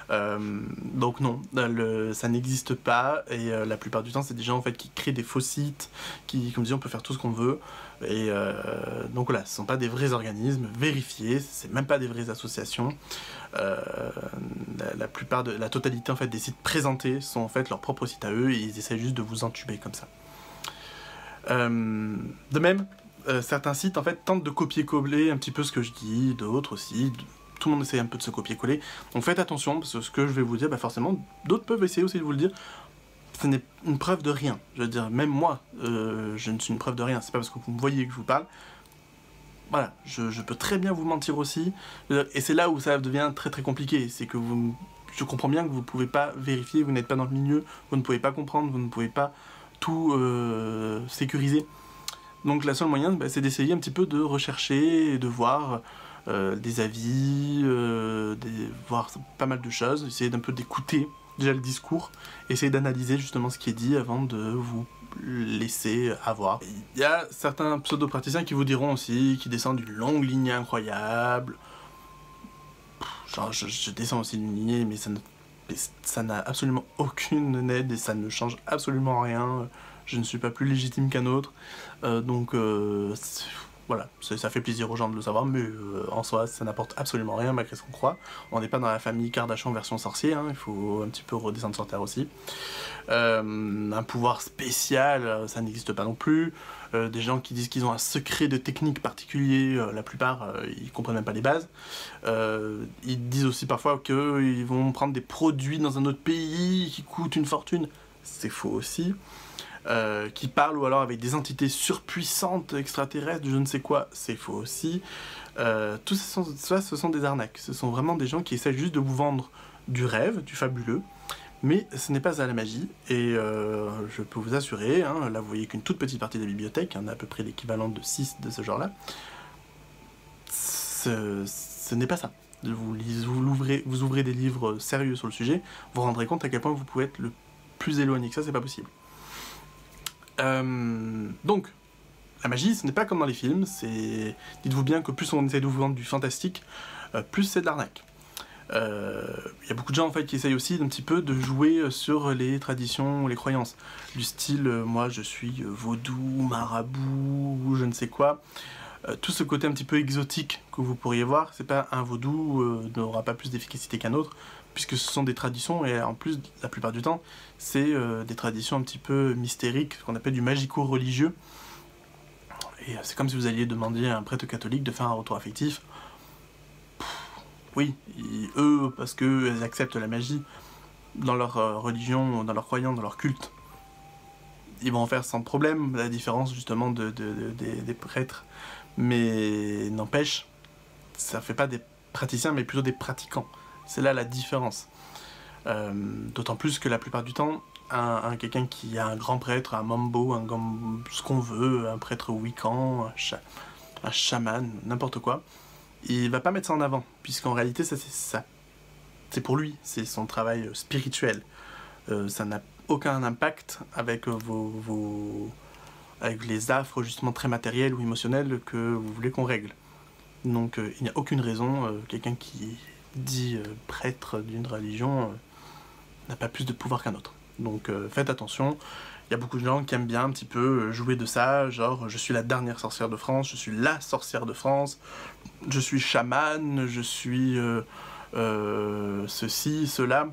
S1: donc non, ça n'existe pas, et la plupart du temps c'est des gens en fait qui créent des faux sites, qui, comme je dis, on peut faire tout ce qu'on veut, et donc voilà, ce ne sont pas des vrais organismes vérifiés, c'est même pas des vraies associations. La totalité en fait des sites présentés sont en fait leurs propres sites à eux, et ils essaient juste de vous entuber comme ça. De même, certains sites en fait tentent de copier-coller un petit peu ce que je dis, d'autres aussi, tout le monde essaie un peu de se copier-coller, donc faites attention, parce que ce que je vais vous dire, forcément, d'autres peuvent essayer aussi de vous le dire, ce n'est une preuve de rien, je veux dire, même moi, je ne suis une preuve de rien, c'est pas parce que vous me voyez que je vous parle, voilà, je peux très bien vous mentir aussi, et c'est là où ça devient très compliqué, c'est que je comprends bien que vous ne pouvez pas vérifier, vous n'êtes pas dans le milieu, vous ne pouvez pas comprendre, vous ne pouvez pas tout sécuriser. Donc la seule moyen, c'est d'essayer un petit peu de rechercher, de voir des avis, voir pas mal de choses, essayer d'un peu d'écouter déjà le discours, essayer d'analyser justement ce qui est dit avant de vous laisser avoir. Il y a certains pseudo-praticiens qui vous diront aussi qu'ils descendent d'une longue lignée incroyable. Genre je descends aussi d'une lignée, mais ça n'a absolument aucune aide et ça ne change absolument rien. Je ne suis pas plus légitime qu'un autre, donc voilà, ça fait plaisir aux gens de le savoir, mais en soi ça n'apporte absolument rien malgré ce qu'on croit. On n'est pas dans la famille Kardashian version sorcier, hein, il faut un petit peu redescendre sur terre aussi. Un pouvoir spécial, ça n'existe pas non plus. Des gens qui disent qu'ils ont un secret de technique particulier, la plupart ils comprennent même pas les bases. Ils disent aussi parfois qu'ils vont prendre des produits dans un autre pays qui coûtent une fortune, c'est faux aussi. Qui parlent ou alors avec des entités surpuissantes extraterrestres, je ne sais quoi, c'est faux aussi. Tout ça, ce sont des arnaques. Ce sont vraiment des gens qui essaient juste de vous vendre du rêve, du fabuleux, mais ce n'est pas à la magie, et je peux vous assurer, hein, là vous voyez qu'une toute petite partie de la bibliothèque, il y en a à peu près l'équivalent de 6 de ce genre-là, ce n'est pas ça. Vous ouvrez des livres sérieux sur le sujet, vous vous rendrez compte à quel point vous pouvez être le plus éloigné que ça, c'est pas possible. Donc, la magie, ce n'est pas comme dans les films, dites-vous bien que plus on essaie de vous vendre du fantastique, plus c'est de l'arnaque. Il y a beaucoup de gens en fait qui essayent aussi d'un petit peu de jouer sur les traditions, les croyances, du style moi je suis vaudou, marabout, ou je ne sais quoi. Tout ce côté un petit peu exotique que vous pourriez voir, c'est pas un vaudou n'aura pas plus d'efficacité qu'un autre, puisque ce sont des traditions, et en plus, la plupart du temps, c'est des traditions un petit peu mystériques, ce qu'on appelle du magico-religieux. Et c'est comme si vous alliez demander à un prêtre catholique de faire un retour affectif. Oui, eux, parce qu'ils acceptent la magie dans leur religion, dans leur croyance, dans leur culte, ils vont en faire sans problème, la différence justement des prêtres. Mais n'empêche, ça fait pas des praticiens, mais plutôt des pratiquants. C'est là la différence. D'autant plus que la plupart du temps, quelqu'un qui a un grand prêtre, un mambo, ce qu'on veut, un prêtre wiccan, un chaman, n'importe quoi, il va pas mettre ça en avant, puisqu'en réalité, c'est pour lui, c'est son travail spirituel. Ça n'a aucun impact avec avec les affres justement très matérielles ou émotionnelles que vous voulez qu'on règle. Donc il n'y a aucune raison, quelqu'un qui dit prêtre d'une religion n'a pas plus de pouvoir qu'un autre. Donc faites attention, il y a beaucoup de gens qui aiment bien un petit peu jouer de ça, genre je suis la dernière sorcière de France, je suis la sorcière de France, je suis chamane, je suis ceci, cela.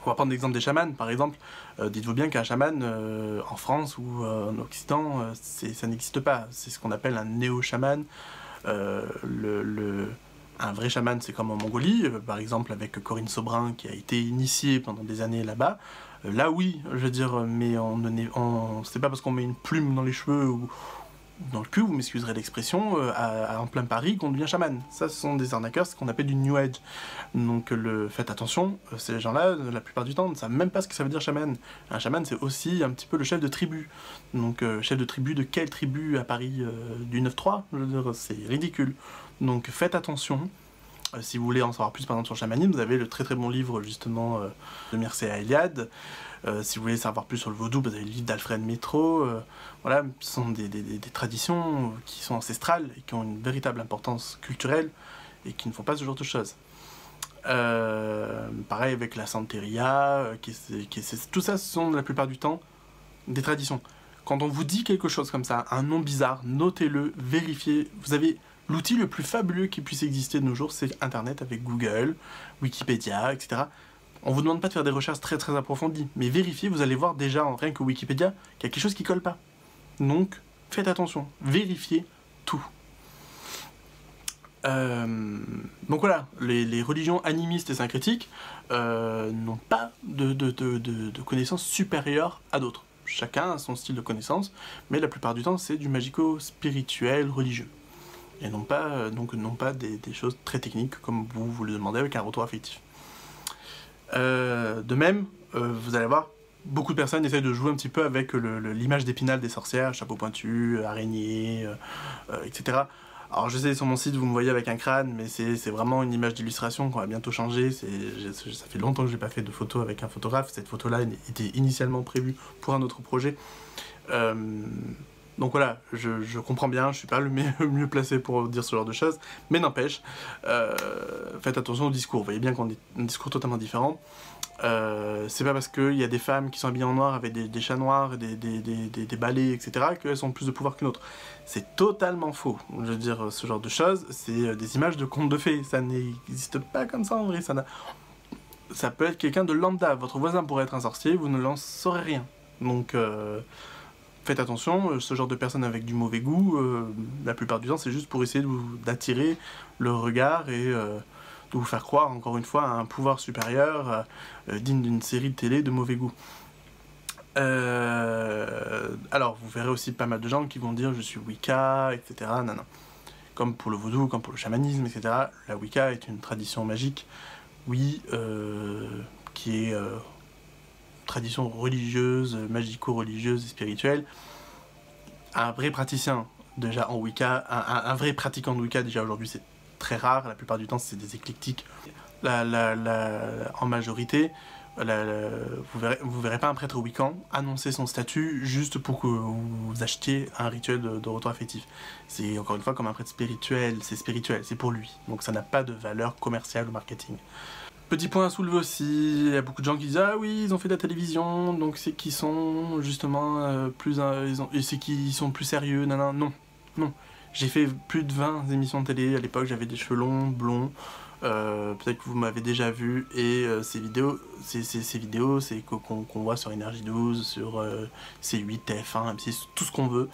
S1: On va prendre l'exemple des chamans, par exemple. Dites-vous bien qu'un chaman, en France ou en Occident, ça n'existe pas. C'est ce qu'on appelle un néo-chaman. Un vrai chaman, c'est comme en Mongolie, par exemple avec Corinne Sobrin qui a été initiée pendant des années là-bas. Là oui, je veux dire, mais c'est pas parce qu'on met une plume dans les cheveux ou dans le cul, vous m'excuserez l'expression, en plein Paris qu'on devient chaman. Ça, ce sont des arnaqueurs, c'est ce qu'on appelle du New Age. Donc faites attention, ces gens-là, la plupart du temps, ne savent même pas ce que ça veut dire chaman. Un chaman, c'est aussi un petit peu le chef de tribu. Donc chef de tribu de quelle tribu à Paris du 9-3 ? Je veux dire, c'est ridicule. Donc faites attention. Si vous voulez en savoir plus par exemple sur le chamanisme, vous avez le très très bon livre justement de Mircea Eliade. Si vous voulez savoir plus sur le vaudou, vous avez le livre d'Alfred Métro. Voilà, ce sont des traditions qui sont ancestrales et qui ont une véritable importance culturelle et qui ne font pas ce genre de choses. Pareil avec la Santeria, tout ça, ce sont la plupart du temps des traditions. Quand on vous dit quelque chose comme ça, un nom bizarre, notez-le, vérifiez. Vous avez l'outil le plus fabuleux qui puisse exister de nos jours, c'est Internet avec Google, Wikipédia, etc. On vous demande pas de faire des recherches très très approfondies, mais vérifiez, vous allez voir déjà, rien que Wikipédia, qu'il y a quelque chose qui colle pas. Donc, faites attention, vérifiez tout. Donc voilà, les religions animistes et syncrétiques n'ont pas de connaissances supérieures à d'autres. Chacun a son style de connaissance, mais la plupart du temps, c'est du magico-spirituel religieux. Et non pas, des choses très techniques comme vous le demandez avec un retour affectif. De même, vous allez voir, beaucoup de personnes essayent de jouer un petit peu avec l'image d'Épinal des sorcières, chapeau pointu, araignée, etc. Alors je sais, sur mon site, vous me voyez avec un crâne, mais c'est vraiment une image d'illustration qu'on va bientôt changer. Ça fait longtemps que je n'ai pas fait de photo avec un photographe. Cette photo-là était initialement prévue pour un autre projet. Donc voilà, je comprends bien, je suis pas le mieux placé pour dire ce genre de choses, mais n'empêche, faites attention au discours. Vous voyez bien qu'on a un discours totalement différent. C'est pas parce qu'il y a des femmes qui sont habillées en noir avec des chats noirs, des balais, etc., qu'elles ont plus de pouvoir qu'une autre. C'est totalement faux. Je veux dire, ce genre de choses, c'est des images de contes de fées. Ça n'existe pas comme ça en vrai. Ça peut être quelqu'un de lambda. Votre voisin pourrait être un sorcier, vous ne l'en saurez rien. Donc, faites attention, ce genre de personnes avec du mauvais goût, la plupart du temps, c'est juste pour essayer d'attirer le regard et de vous faire croire, encore une fois, à un pouvoir supérieur digne d'une série de télé de mauvais goût. Alors, vous verrez aussi pas mal de gens qui vont dire « je suis Wicca », etc. Non, non. Comme pour le vaudou, comme pour le chamanisme, etc. La Wicca est une tradition magique, oui, qui est tradition religieuse, magico-religieuse et spirituelle. Un vrai praticien, déjà en Wicca, un vrai pratiquant de Wicca, déjà aujourd'hui, c'est très rare. La plupart du temps, c'est des éclectiques. En majorité, vous verrez pas un prêtre wiccan annoncer son statut juste pour que vous achetiez un rituel de retour affectif. C'est encore une fois comme un prêtre spirituel, c'est pour lui. Donc ça n'a pas de valeur commerciale ou marketing. Petit point à soulever aussi, il y a beaucoup de gens qui disent « Ah oui, ils ont fait de la télévision, donc c'est qu'ils sont justement c'est qu'ils sont plus sérieux, non, non, non. J'ai fait plus de 20 émissions de télé, à l'époque j'avais des cheveux longs, blonds, peut-être que vous m'avez déjà vu, et ces vidéos, c'est qu'on voit sur Énergie 12, sur C8, TF1, M6, tout ce qu'on veut.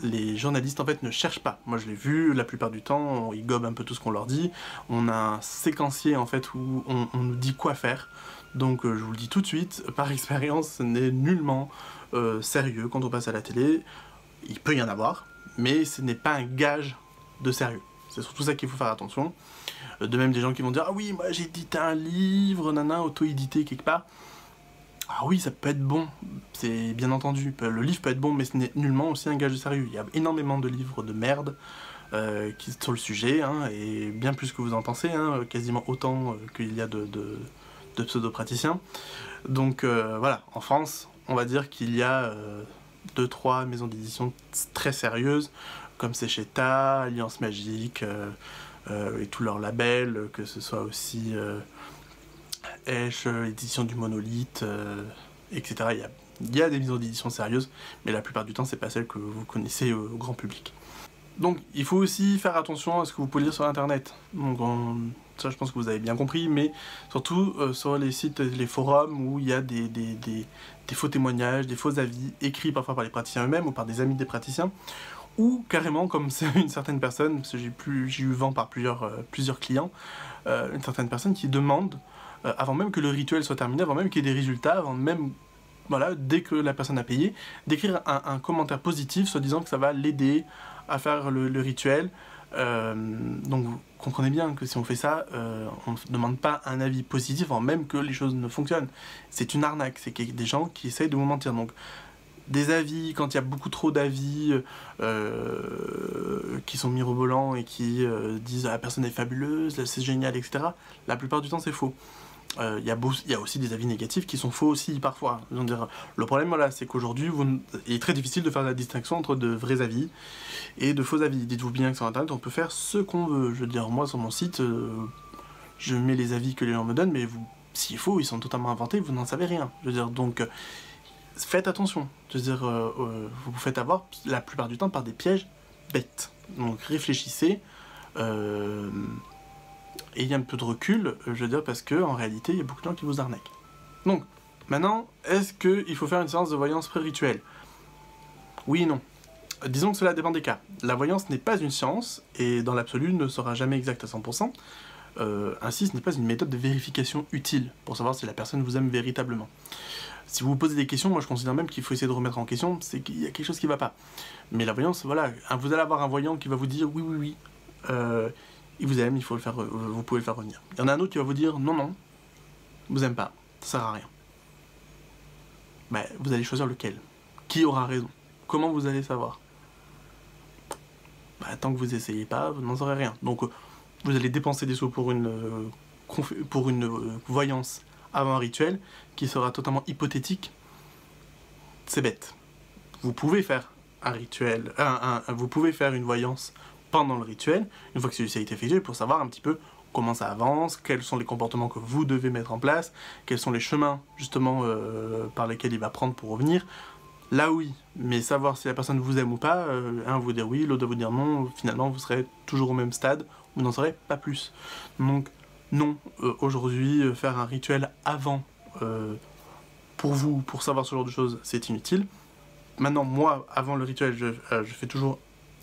S1: Les journalistes en fait ne cherchent pas. Moi je l'ai vu, la plupart du temps, ils gobent un peu tout ce qu'on leur dit. On a un séquencier en fait où on nous dit quoi faire. Donc je vous le dis tout de suite, par expérience, ce n'est nullement sérieux quand on passe à la télé. Il peut y en avoir, mais ce n'est pas un gage de sérieux. C'est surtout ça qu'il faut faire attention. De même des gens qui vont dire « Ah oui, moi j'ai édité un livre, nana, auto-édité quelque part ». Ah oui, ça peut être bon, c'est bien entendu, le livre peut être bon, mais ce n'est nullement aussi un gage de sérieux. Il y a énormément de livres de merde sur le sujet, hein, et bien plus que vous en pensez, hein, quasiment autant qu'il y a de pseudo-praticiens. Donc voilà, en France, on va dire qu'il y a 2-3 maisons d'édition très sérieuses, comme Sécheta, Alliance Magique, et tous leurs labels, que ce soit aussi... Esch, l'édition du Monolithe, etc. Il y a des maisons d'édition sérieuses, mais la plupart du temps, c'est pas celles que vous connaissez au grand public. Donc, il faut aussi faire attention à ce que vous pouvez lire sur Internet. Donc, ça, je pense que vous avez bien compris, mais surtout sur les sites, les forums où il y a des faux témoignages, des faux avis, écrits parfois par les praticiens eux-mêmes ou par des amis des praticiens, ou carrément, comme c'est une certaine personne, parce que j'ai eu vent par plusieurs clients, une certaine personne qui demande, avant même que le rituel soit terminé, avant même qu'il y ait des résultats, avant même, voilà, dès que la personne a payé, d'écrire un commentaire positif, soit disant que ça va l'aider à faire le rituel. Donc vous comprenez bien que si on fait ça, on ne demande pas un avis positif avant même que les choses ne fonctionnent. C'est une arnaque, c'est des gens qui essayent de vous mentir. Donc des avis, quand il y a beaucoup trop d'avis qui sont mirobolants et qui disent « ah, la personne est fabuleuse, c'est génial, etc. » La plupart du temps c'est faux. Il y a aussi des avis négatifs qui sont faux aussi parfois. Je veux dire, le problème voilà, c'est qu'aujourd'hui il est très difficile de faire la distinction entre de vrais avis et de faux avis. Dites-vous bien que sur internet on peut faire ce qu'on veut. Je veux dire, moi sur mon site, je mets les avis que les gens me donnent, mais s'il faut, ils sont totalement inventés, vous n'en savez rien. Je veux dire, donc faites attention. Je veux dire, vous vous faites avoir la plupart du temps par des pièges bêtes. Donc réfléchissez. Ayez un peu de recul, je veux dire, parce que en réalité, il y a beaucoup de gens qui vous arnaquent. Donc, maintenant, est-ce qu'il faut faire une séance de voyance pré-rituelle? Oui et non. Disons que cela dépend des cas. La voyance n'est pas une science, et dans l'absolu ne sera jamais exacte à 100%. Ainsi, ce n'est pas une méthode de vérification utile, pour savoir si la personne vous aime véritablement. Si vous vous posez des questions, moi je considère même qu'il faut essayer de remettre en question, c'est qu'il y a quelque chose qui ne va pas. Mais la voyance, voilà, vous allez avoir un voyant qui va vous dire « oui, oui, oui ». Il vous aime, il faut le faire, vous pouvez le faire revenir. Il y en a un autre qui va vous dire non, non, vous aime pas, ça sert à rien. Ben, vous allez choisir lequel. Qui aura raison? Comment vous allez savoir? Ben, tant que vous essayez pas, vous n'en saurez rien. Donc vous allez dépenser des sous pour une voyance avant un rituel qui sera totalement hypothétique. C'est bête. Vous pouvez faire un rituel, vous pouvez faire une voyance pendant le rituel, une fois que celui-ci a été effectué, pour savoir un petit peu comment ça avance, quels sont les comportements que vous devez mettre en place, quels sont les chemins justement par lesquels il va prendre pour revenir. Là oui, mais savoir si la personne vous aime ou pas, un vous dire oui, l'autre va vous dire non, finalement vous serez toujours au même stade, vous n'en saurez pas plus. Donc non, aujourd'hui faire un rituel avant, pour vous, pour savoir ce genre de choses, c'est inutile. Maintenant moi, avant le rituel, je fais toujours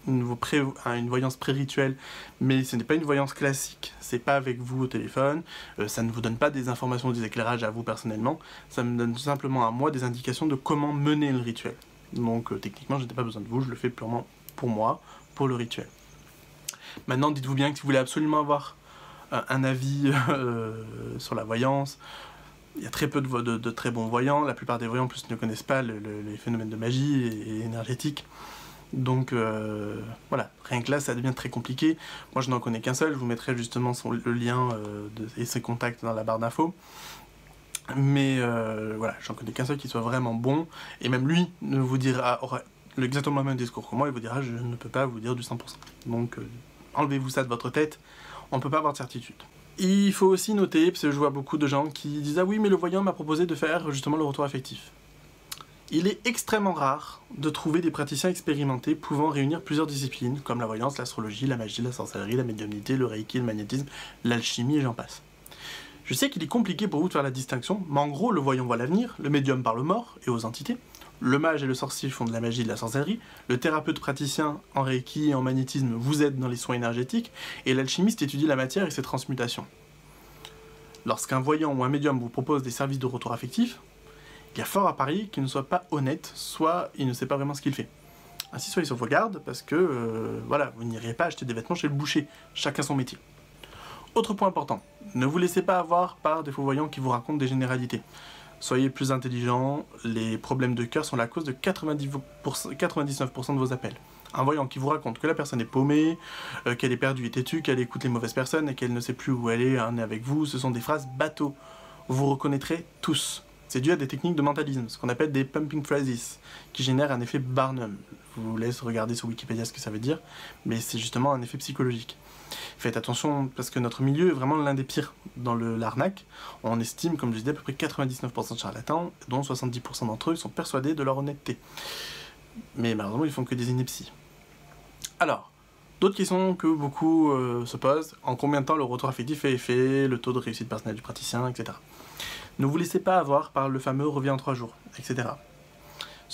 S1: une voyance pré-rituelle, mais ce n'est pas une voyance classique, c'est pas avec vous au téléphone, ça ne vous donne pas des informations, des éclairages à vous personnellement, ça me donne tout simplement à moi des indications de comment mener le rituel. Donc techniquement je n'ai pas besoin de vous, je le fais purement pour moi, pour le rituel. Maintenant dites-vous bien que si vous voulez absolument avoir un avis sur la voyance, il y a très peu de très bons voyants, la plupart des voyants en plus ne connaissent pas les phénomènes de magie et énergétiques. Donc voilà, rien que là ça devient très compliqué. Moi je n'en connais qu'un seul, je vous mettrai justement le lien et ses contacts dans la barre d'infos. Mais voilà, j'en connais qu'un seul qui soit vraiment bon, et même lui ne vous aura exactement le même discours que moi, il vous dira je ne peux pas vous dire du 100%. Donc enlevez-vous ça de votre tête, on ne peut pas avoir de certitude. Il faut aussi noter, parce que je vois beaucoup de gens qui disent ah oui mais le voyant m'a proposé de faire justement le retour affectif. Il est extrêmement rare de trouver des praticiens expérimentés pouvant réunir plusieurs disciplines, comme la voyance, l'astrologie, la magie, la sorcellerie, la médiumnité, le reiki, le magnétisme, l'alchimie et j'en passe. Je sais qu'il est compliqué pour vous de faire la distinction, mais en gros, le voyant voit l'avenir, le médium parle aux morts et aux entités, le mage et le sorcier font de la magie et de la sorcellerie, le thérapeute praticien en reiki et en magnétisme vous aide dans les soins énergétiques, et l'alchimiste étudie la matière et ses transmutations. Lorsqu'un voyant ou un médium vous propose des services de retour affectif, il y a fort à parier qu'il ne soit pas honnête, soit il ne sait pas vraiment ce qu'il fait. Ainsi, soyez sur vos gardes, parce que, voilà, vous n'irez pas acheter des vêtements chez le boucher, chacun son métier. Autre point important, ne vous laissez pas avoir par des faux voyants qui vous racontent des généralités. Soyez plus intelligents, les problèmes de cœur sont la cause de 99% de vos appels. Un voyant qui vous raconte que la personne est paumée, qu'elle est perdue et têtue, qu'elle écoute les mauvaises personnes et qu'elle ne sait plus où elle est avec vous, ce sont des phrases bateaux. Vous reconnaîtrez tous. C'est dû à des techniques de mentalisme, ce qu'on appelle des pumping phrases, qui génèrent un effet Barnum. Je vous laisse regarder sur Wikipédia ce que ça veut dire, mais c'est justement un effet psychologique. Faites attention, parce que notre milieu est vraiment l'un des pires dans l'arnaque. On estime, comme je disais, à peu près 99% de charlatans, dont 70% d'entre eux sont persuadés de leur honnêteté. Mais malheureusement, ils font que des inepties. Alors, d'autres questions que beaucoup se posent, en combien de temps le retour affectif est fait, le taux de réussite personnelle du praticien, etc. Ne vous laissez pas avoir par le fameux revient en 3 jours, etc.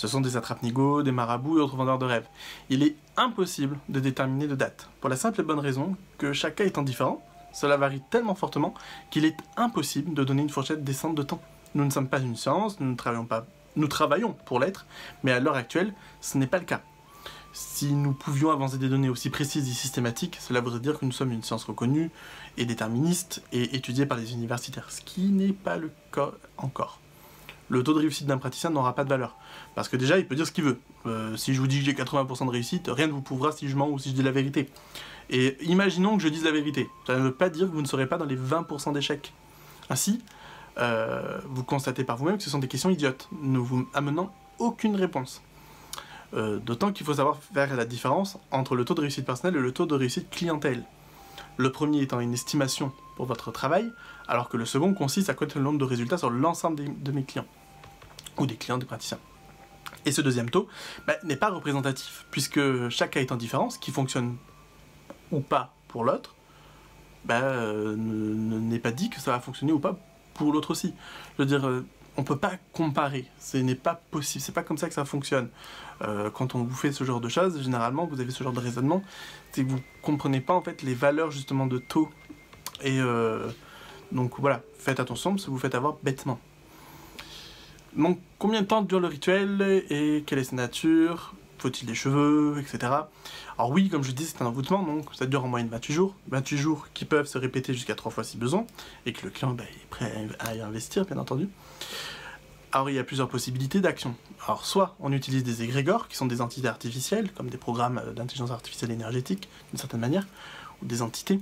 S1: Ce sont des attrape-nigauds, des marabouts et autres vendeurs de rêves. Il est impossible de déterminer de date, pour la simple et bonne raison que chaque cas étant différent, cela varie tellement fortement qu'il est impossible de donner une fourchette décente de temps. Nous ne sommes pas une science, nous travaillons pour l'être, mais à l'heure actuelle, ce n'est pas le cas. Si nous pouvions avancer des données aussi précises et systématiques, cela voudrait dire que nous sommes une science reconnue et déterministe et étudiée par les universitaires, ce qui n'est pas le cas encore. Le taux de réussite d'un praticien n'aura pas de valeur, parce que déjà il peut dire ce qu'il veut. Si je vous dis que j'ai 80% de réussite, rien ne vous prouvera si je mens ou si je dis la vérité. Et imaginons que je dise la vérité, ça ne veut pas dire que vous ne serez pas dans les 20% d'échecs. Ainsi, vous constatez par vous-même que ce sont des questions idiotes, ne vous amenant aucune réponse. D'autant qu'il faut savoir faire la différence entre le taux de réussite personnelle et le taux de réussite clientèle. Le premier étant une estimation pour votre travail, alors que le second consiste à connaître le nombre de résultats sur l'ensemble de mes clients, ou des clients des praticiens. Et ce deuxième taux n'est pas représentatif, puisque chaque cas étant différent, ce qui fonctionne ou pas pour l'autre, n'est pas dit que ça va fonctionner ou pas pour l'autre aussi. Je veux dire, on peut pas comparer, ce n'est pas possible, c'est pas comme ça que ça fonctionne. Quand on vous fait ce genre de choses, généralement vous avez ce genre de raisonnement, c'est que vous comprenez pas en fait les valeurs justement de taux. Et donc voilà, faites attention parce que vous faites avoir bêtement. Donc combien de temps dure le rituel et quelle est sa nature? Faut-il des cheveux, etc. Alors oui, comme je dis, c'est un envoûtement, donc ça dure en moyenne 28 jours. 28 jours qui peuvent se répéter jusqu'à 3 fois si besoin, et que le client est prêt à y investir, bien entendu. Alors il y a plusieurs possibilités d'action. Alors soit on utilise des égrégores, qui sont des entités artificielles, comme des programmes d'intelligence artificielle énergétique, d'une certaine manière, ou des entités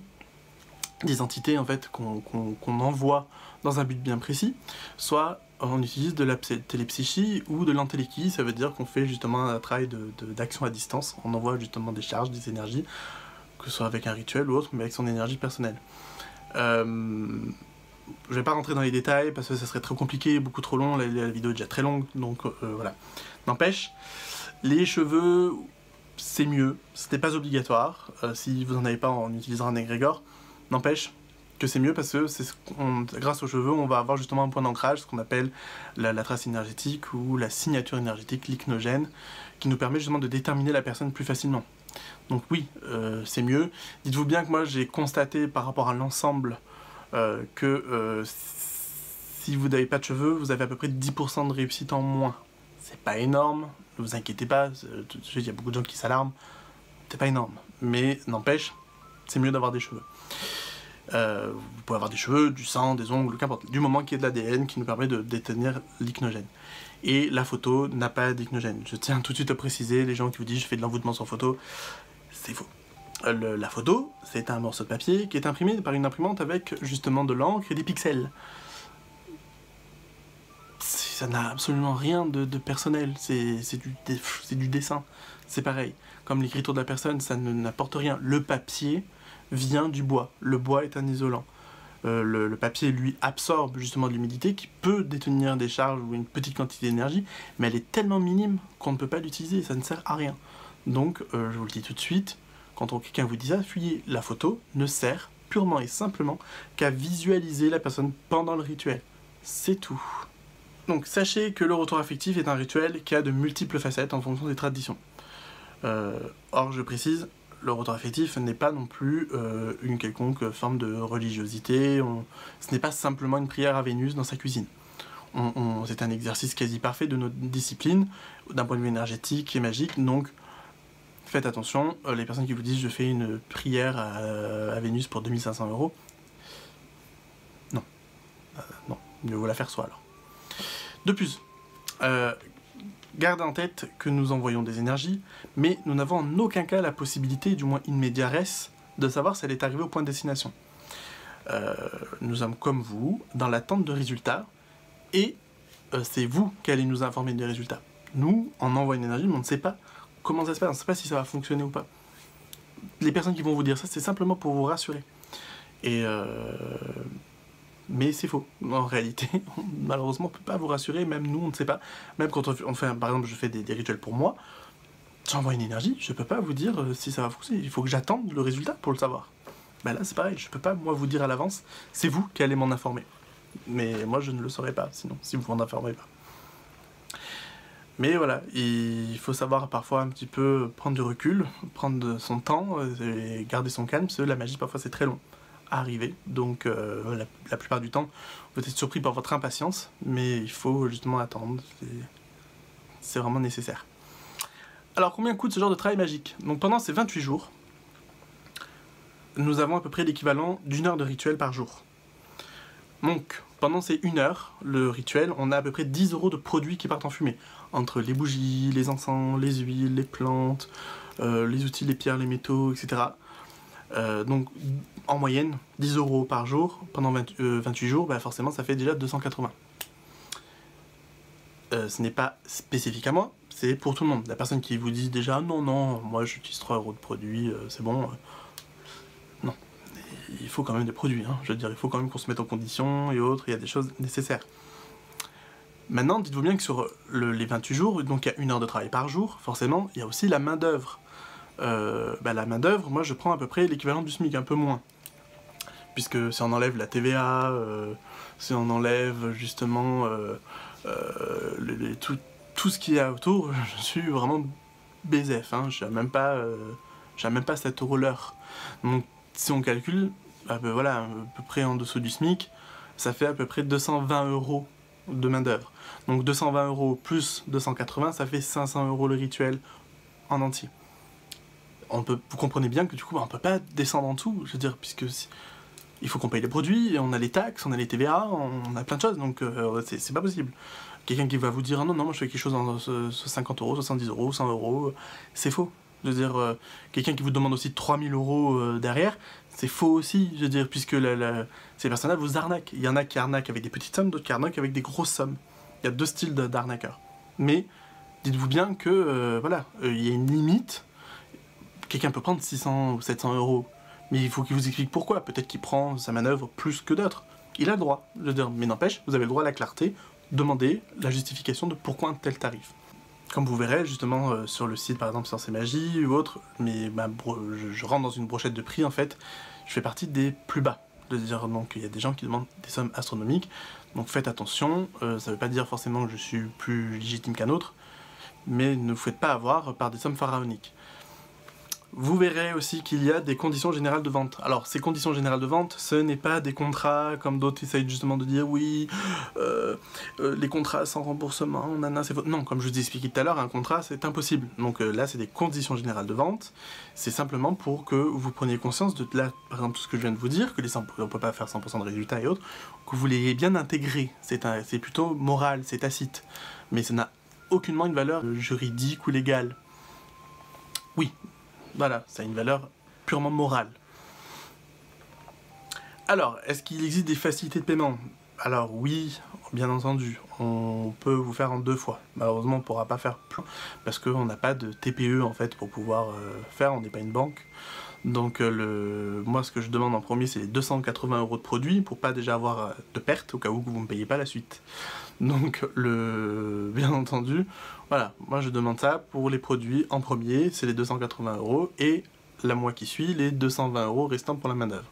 S1: en fait qu'on envoie dans un but bien précis, soit on utilise de la télépsychie ou de l'entéléchie, ça veut dire qu'on fait justement un travail d'action à distance, on envoie justement des charges, des énergies, que ce soit avec un rituel ou autre, mais avec son énergie personnelle. Je vais pas rentrer dans les détails parce que ça serait trop compliqué, beaucoup trop long, la vidéo est déjà très longue, donc voilà. N'empêche, les cheveux, c'est mieux, c'était pas obligatoire, si vous en avez pas, on utilisera un égrégore. N'empêche que c'est mieux parce que grâce aux cheveux, on va avoir justement un point d'ancrage, ce qu'on appelle la trace énergétique ou la signature énergétique, l'ichnogen, qui nous permet justement de déterminer la personne plus facilement. Donc oui, c'est mieux. Dites-vous bien que moi j'ai constaté par rapport à l'ensemble que si vous n'avez pas de cheveux, vous avez à peu près 10% de réussite en moins. C'est pas énorme, ne vous inquiétez pas, il y a beaucoup de gens qui s'alarment, c'est pas énorme. Mais n'empêche, c'est mieux d'avoir des cheveux. Vous pouvez avoir des cheveux, du sang, des ongles, qu'importe, du moment qu'il y a de l'ADN qui nous permet de détenir l'ichnogen. Et la photo n'a pas d'ichnogen. Je tiens tout de suite à préciser, les gens qui vous disent je fais de l'envoûtement sans photo, c'est faux. La photo, c'est un morceau de papier qui est imprimé par une imprimante avec justement de l'encre et des pixels. Ça n'a absolument rien de personnel, c'est du dessin. C'est pareil, comme l'écriture de la personne, ça n'apporte rien. Le papier vient du bois, le bois est un isolant. Le papier, lui, absorbe justement de l'humidité qui peut détenir des charges ou une petite quantité d'énergie, mais elle est tellement minime qu'on ne peut pas l'utiliser, ça ne sert à rien. Donc, je vous le dis tout de suite, quand quelqu'un vous dit ça, fuyez, la photo ne sert purement et simplement qu'à visualiser la personne pendant le rituel. C'est tout. Donc, sachez que le retour affectif est un rituel qui a de multiples facettes en fonction des traditions. Or, je précise, le retour affectif n'est pas non plus une quelconque forme de religiosité, ce n'est pas simplement une prière à Vénus dans sa cuisine. C'est un exercice quasi parfait de notre discipline, d'un point de vue énergétique et magique, donc faites attention, les personnes qui vous disent je fais une prière à Vénus pour 2500 €, non, non, mieux vaut la faire soi alors. De plus, gardez en tête que nous envoyons des énergies, mais nous n'avons en aucun cas la possibilité, du moins in media res, de savoir si elle est arrivée au point de destination. Nous sommes comme vous, dans l'attente de résultats, et c'est vous qui allez nous informer des résultats. Nous, on envoie une énergie, mais on ne sait pas comment ça se passe, on ne sait pas si ça va fonctionner ou pas. Les personnes qui vont vous dire ça, c'est simplement pour vous rassurer. Mais c'est faux. En réalité, malheureusement, on ne peut pas vous rassurer, même nous, on ne sait pas. Même quand on fait, par exemple, je fais des rituels pour moi, j'envoie une énergie, je ne peux pas vous dire si ça va fonctionner. Il faut que j'attende le résultat pour le savoir. Ben là, c'est pareil, je ne peux pas, moi, vous dire à l'avance, c'est vous qui allez m'en informer. Mais moi, je ne le saurais pas, sinon, si vous m'en informez pas. Mais voilà, il faut savoir parfois un petit peu prendre du recul, prendre son temps et garder son calme, parce que la magie parfois c'est très long à arriver, donc la plupart du temps vous êtes surpris par votre impatience, mais il faut justement attendre, c'est vraiment nécessaire. Alors combien coûte ce genre de travail magique? Donc pendant ces 28 jours, nous avons à peu près l'équivalent d'1 heure de rituel par jour. Donc pendant ces 1 heure, le rituel, on a à peu près 10 € de produits qui partent en fumée. Entre les bougies, les encens, les huiles, les plantes, les outils, les pierres, les métaux, etc. Donc en moyenne, 10 € par jour, pendant 28 jours, bah forcément ça fait déjà 280. Ce n'est pas spécifique à moi, c'est pour tout le monde. La personne qui vous dit déjà non, moi j'utilise 3 € de produits, c'est bon. Non, il faut quand même des produits, hein. Je veux dire, il faut quand même qu'on se mette en condition et autres, il y a des choses nécessaires. Maintenant, dites-vous bien que sur les 28 jours, donc il y a 1 heure de travail par jour, forcément, il y a aussi la main-d'œuvre. La main-d'œuvre, moi je prends à peu près l'équivalent du SMIC, un peu moins. Puisque si on enlève la TVA, si on enlève justement tout ce qu'il y a autour, je suis vraiment BZF, hein, je n'ai même pas 7 € l'heure. Donc si on calcule, voilà, à peu près en dessous du SMIC, ça fait à peu près 220 € de main d'œuvre. Donc 220 € plus 280, ça fait 500 € le rituel en entier. Vous comprenez bien que du coup, on peut pas descendre en dessous, je veux dire, puisque il faut qu'on paye les produits, on a les taxes, on a les TVA, on a plein de choses, donc c'est pas possible. Quelqu'un qui va vous dire, ah non, moi je fais quelque chose en 50 €, 70 €, 100 €, c'est faux. Je veux dire, quelqu'un qui vous demande aussi 3000 € derrière, c'est faux aussi, je veux dire, puisque ces personnes-là vous arnaquent. Il y en a qui arnaquent avec des petites sommes, d'autres qui arnaquent avec des grosses sommes. Il y a 2 styles d'arnaqueurs. Mais dites-vous bien que, voilà, il y a une limite. Quelqu'un peut prendre 600 ou 700 €, mais il faut qu'il vous explique pourquoi. Peut-être qu'il prend sa manœuvre plus que d'autres. Il a le droit, je veux dire, mais n'empêche, vous avez le droit à la clarté, demandez la justification de pourquoi un tel tarif. Comme vous verrez justement sur le site par exemple Science et Magie ou autre, mais je rentre dans une brochette de prix en fait, je fais partie des plus bas. C'est-à-dire donc il y a des gens qui demandent des sommes astronomiques, donc faites attention, ça veut pas dire forcément que je suis plus légitime qu'un autre, mais ne vous faites pas avoir par des sommes pharaoniques. Vous verrez aussi qu'il y a des conditions générales de vente. Alors, ces conditions générales de vente, ce n'est pas des contrats comme d'autres essayent justement de dire oui, les contrats sans remboursement, nana, c'est faux. Non, comme je vous ai expliqué tout à l'heure, un contrat c'est impossible. Donc là, c'est des conditions générales de vente. C'est simplement pour que vous preniez conscience de là, par exemple, tout ce que je viens de vous dire, que on ne peut pas faire 100% de résultats et autres, que vous l'ayez bien intégré. C'est plutôt moral, c'est tacite. Mais ça n'a aucunement une valeur juridique ou légale. Oui. Voilà, ça a une valeur purement morale. Alors, est-ce qu'il existe des facilités de paiement? Alors oui, bien entendu, on peut vous faire en 2 fois. Malheureusement, on ne pourra pas faire plus, parce qu'on n'a pas de TPE en fait pour pouvoir faire, on n'est pas une banque. Donc moi ce que je demande en premier c'est les 280 € de produits pour pas déjà avoir de perte au cas où vous ne me payez pas la suite. Donc bien entendu, voilà, moi je demande ça pour les produits en premier, c'est les 280 € et la mois qui suit les 220 € restants pour la main d'œuvre.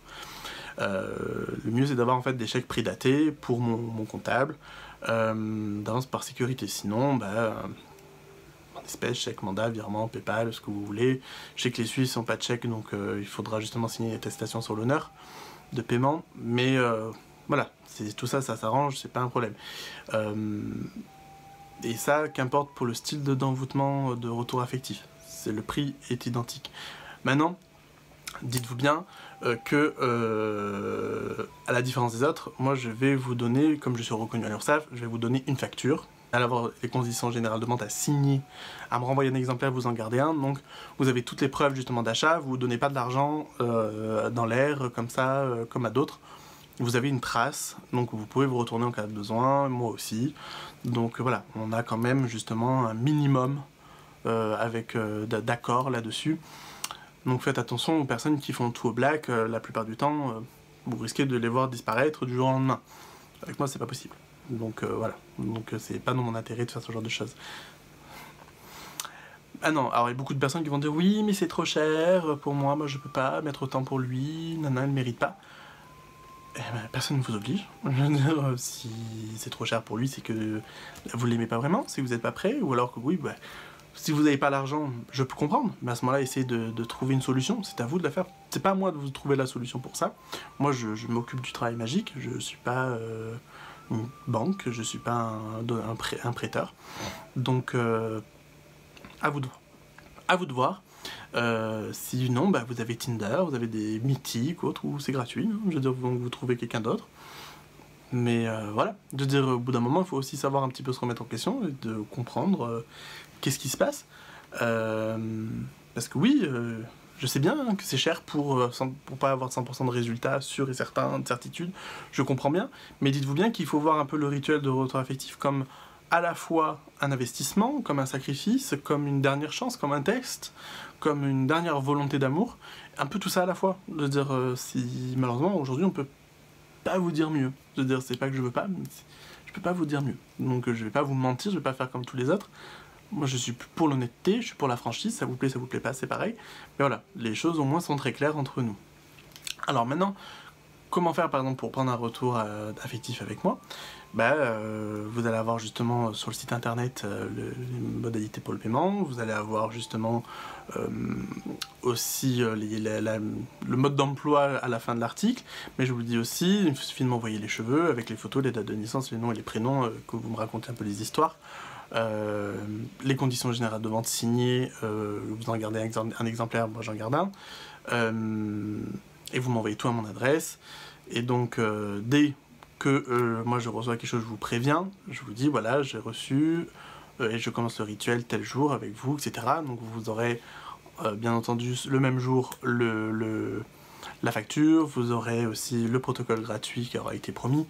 S1: Le mieux c'est d'avoir en fait des chèques prédatés pour mon comptable, d'avance par sécurité, sinon espèces, chèque, mandat, virement, PayPal, ce que vous voulez. Je sais que les Suisses n'ont pas de chèque, donc il faudra justement signer une attestation sur l'honneur de paiement, mais voilà, tout ça, ça s'arrange, c'est pas un problème. Et ça, qu'importe pour le style d'envoûtement de retour affectif, le prix est identique. Maintenant, dites-vous bien que, à la différence des autres, moi je vais vous donner, comme je suis reconnu à l'URSSAF, je vais vous donner une facture, à avoir les conditions générales de vente à signer, à me renvoyer un exemplaire, vous en gardez un, donc vous avez toutes les preuves justement d'achat, vous ne donnez pas de l'argent dans l'air comme ça, comme à d'autres, vous avez une trace, donc vous pouvez vous retourner en cas de besoin, moi aussi, donc voilà, on a quand même justement un minimum d'accord là-dessus, donc faites attention aux personnes qui font tout au black, la plupart du temps, vous risquez de les voir disparaître du jour au lendemain, avec moi c'est pas possible. Donc voilà, donc c'est pas dans mon intérêt de faire ce genre de choses. Ah non, alors il y a beaucoup de personnes qui vont dire oui mais c'est trop cher pour moi je peux pas mettre autant pour lui, nana elle mérite pas. personne ne vous oblige. Je veux dire, si c'est trop cher pour lui, c'est que vous l'aimez pas vraiment, c'est que vous n'êtes pas prêt, ou alors que oui, bah, si vous n'avez pas l'argent, je peux comprendre, mais à ce moment-là, essayez de trouver une solution, c'est à vous de la faire. C'est pas à moi de vous trouver la solution pour ça. Moi, je m'occupe du travail magique, je suis pas une banque, je suis pas un prêteur. Donc, à vous de voir. Sinon, bah, vous avez Tinder, vous avez des mythiques, autres, où c'est gratuit, hein. Je veux dire, vous trouvez quelqu'un d'autre. Mais voilà, je veux dire, au bout d'un moment, il faut aussi savoir un petit peu se remettre en question et de comprendre qu'est-ce qui se passe. Parce que oui, je sais bien que c'est cher pour pas avoir 100% de résultats sûrs et certains, de certitude, je comprends bien, mais dites-vous bien qu'il faut voir un peu le rituel de retour affectif comme à la fois un investissement, comme un sacrifice, comme une dernière chance, comme un test, comme une dernière volonté d'amour, un peu tout ça à la fois. Je veux dire, si malheureusement aujourd'hui on peut pas vous dire mieux. Je veux dire, c'est pas que je veux pas, mais je peux pas vous dire mieux. Donc je vais pas vous mentir, je vais pas faire comme tous les autres. Moi je suis pour l'honnêteté, je suis pour la franchise, ça vous plaît pas, c'est pareil. Mais voilà, les choses au moins sont très claires entre nous. Alors maintenant, comment faire par exemple pour prendre un retour affectif avec moi? Bah, vous allez avoir justement sur le site internet les modalités pour le paiement, vous allez avoir justement aussi le mode d'emploi à la fin de l'article, mais je vous le dis aussi, il suffit de m'envoyer les cheveux avec les photos, les dates de naissance, les noms et les prénoms, que vous me racontez un peu les histoires. Les conditions générales de vente signées, vous en gardez un exemplaire, moi j'en garde un, et vous m'envoyez tout à mon adresse, et donc dès que moi je reçois quelque chose, je vous préviens, je vous dis voilà, j'ai reçu, et je commence le rituel tel jour avec vous, etc. Donc vous aurez bien entendu le même jour la facture, vous aurez aussi le protocole gratuit qui aura été promis,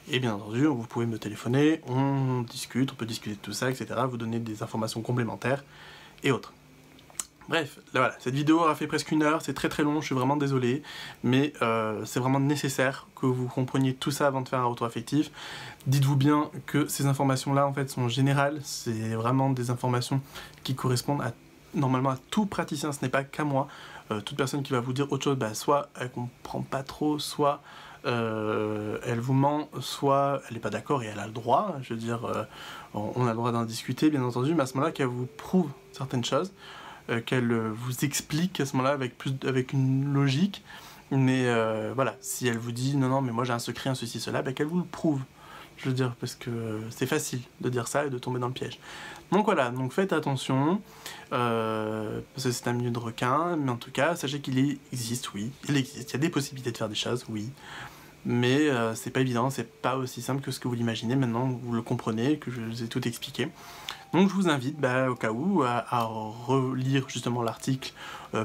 S1: et bien entendu vous pouvez me téléphoner, on discute, on peut discuter de tout ça, etc. Vous donner des informations complémentaires et autres. Bref, là, voilà, cette vidéo a fait presque 1 heure, c'est très très long, je suis vraiment désolé, mais c'est vraiment nécessaire que vous compreniez tout ça avant de faire un retour affectif. Dites-vous bien que ces informations-là, en fait, sont générales, c'est vraiment des informations qui correspondent normalement à tout praticien, ce n'est pas qu'à moi. Toute personne qui va vous dire autre chose, bah, soit elle comprend pas trop, soit elle vous ment, soit elle n'est pas d'accord et elle a le droit, je veux dire, on a le droit d'en discuter, bien entendu, mais à ce moment-là, qu'elle vous prouve certaines choses, qu'elle vous explique à ce moment-là avec une logique, mais voilà, si elle vous dit non mais moi j'ai un secret, un ceci, cela, bah, qu'elle vous le prouve, je veux dire, parce que c'est facile de dire ça et de tomber dans le piège. Donc voilà, donc faites attention, parce que c'est un milieu de requin, mais en tout cas, sachez qu'il existe, oui, il existe, il y a des possibilités de faire des choses, oui, mais c'est pas évident, c'est pas aussi simple que ce que vous l'imaginez, maintenant vous le comprenez, que je vous ai tout expliqué. Donc je vous invite, au cas où, à relire justement l'article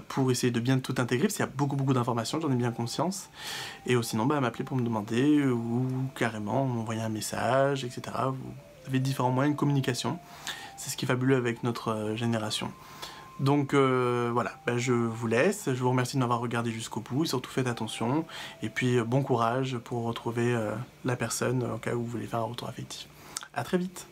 S1: pour essayer de bien tout intégrer, parce qu'il y a beaucoup d'informations, j'en ai bien conscience. Et sinon, à m'appeler pour me demander, ou carrément m'envoyer un message, etc. Vous avez différents moyens de communication. C'est ce qui est fabuleux avec notre génération. Donc voilà, je vous laisse, je vous remercie de m'avoir regardé jusqu'au bout, et surtout faites attention, et puis bon courage pour retrouver la personne au cas où vous voulez faire un retour affectif. A très vite.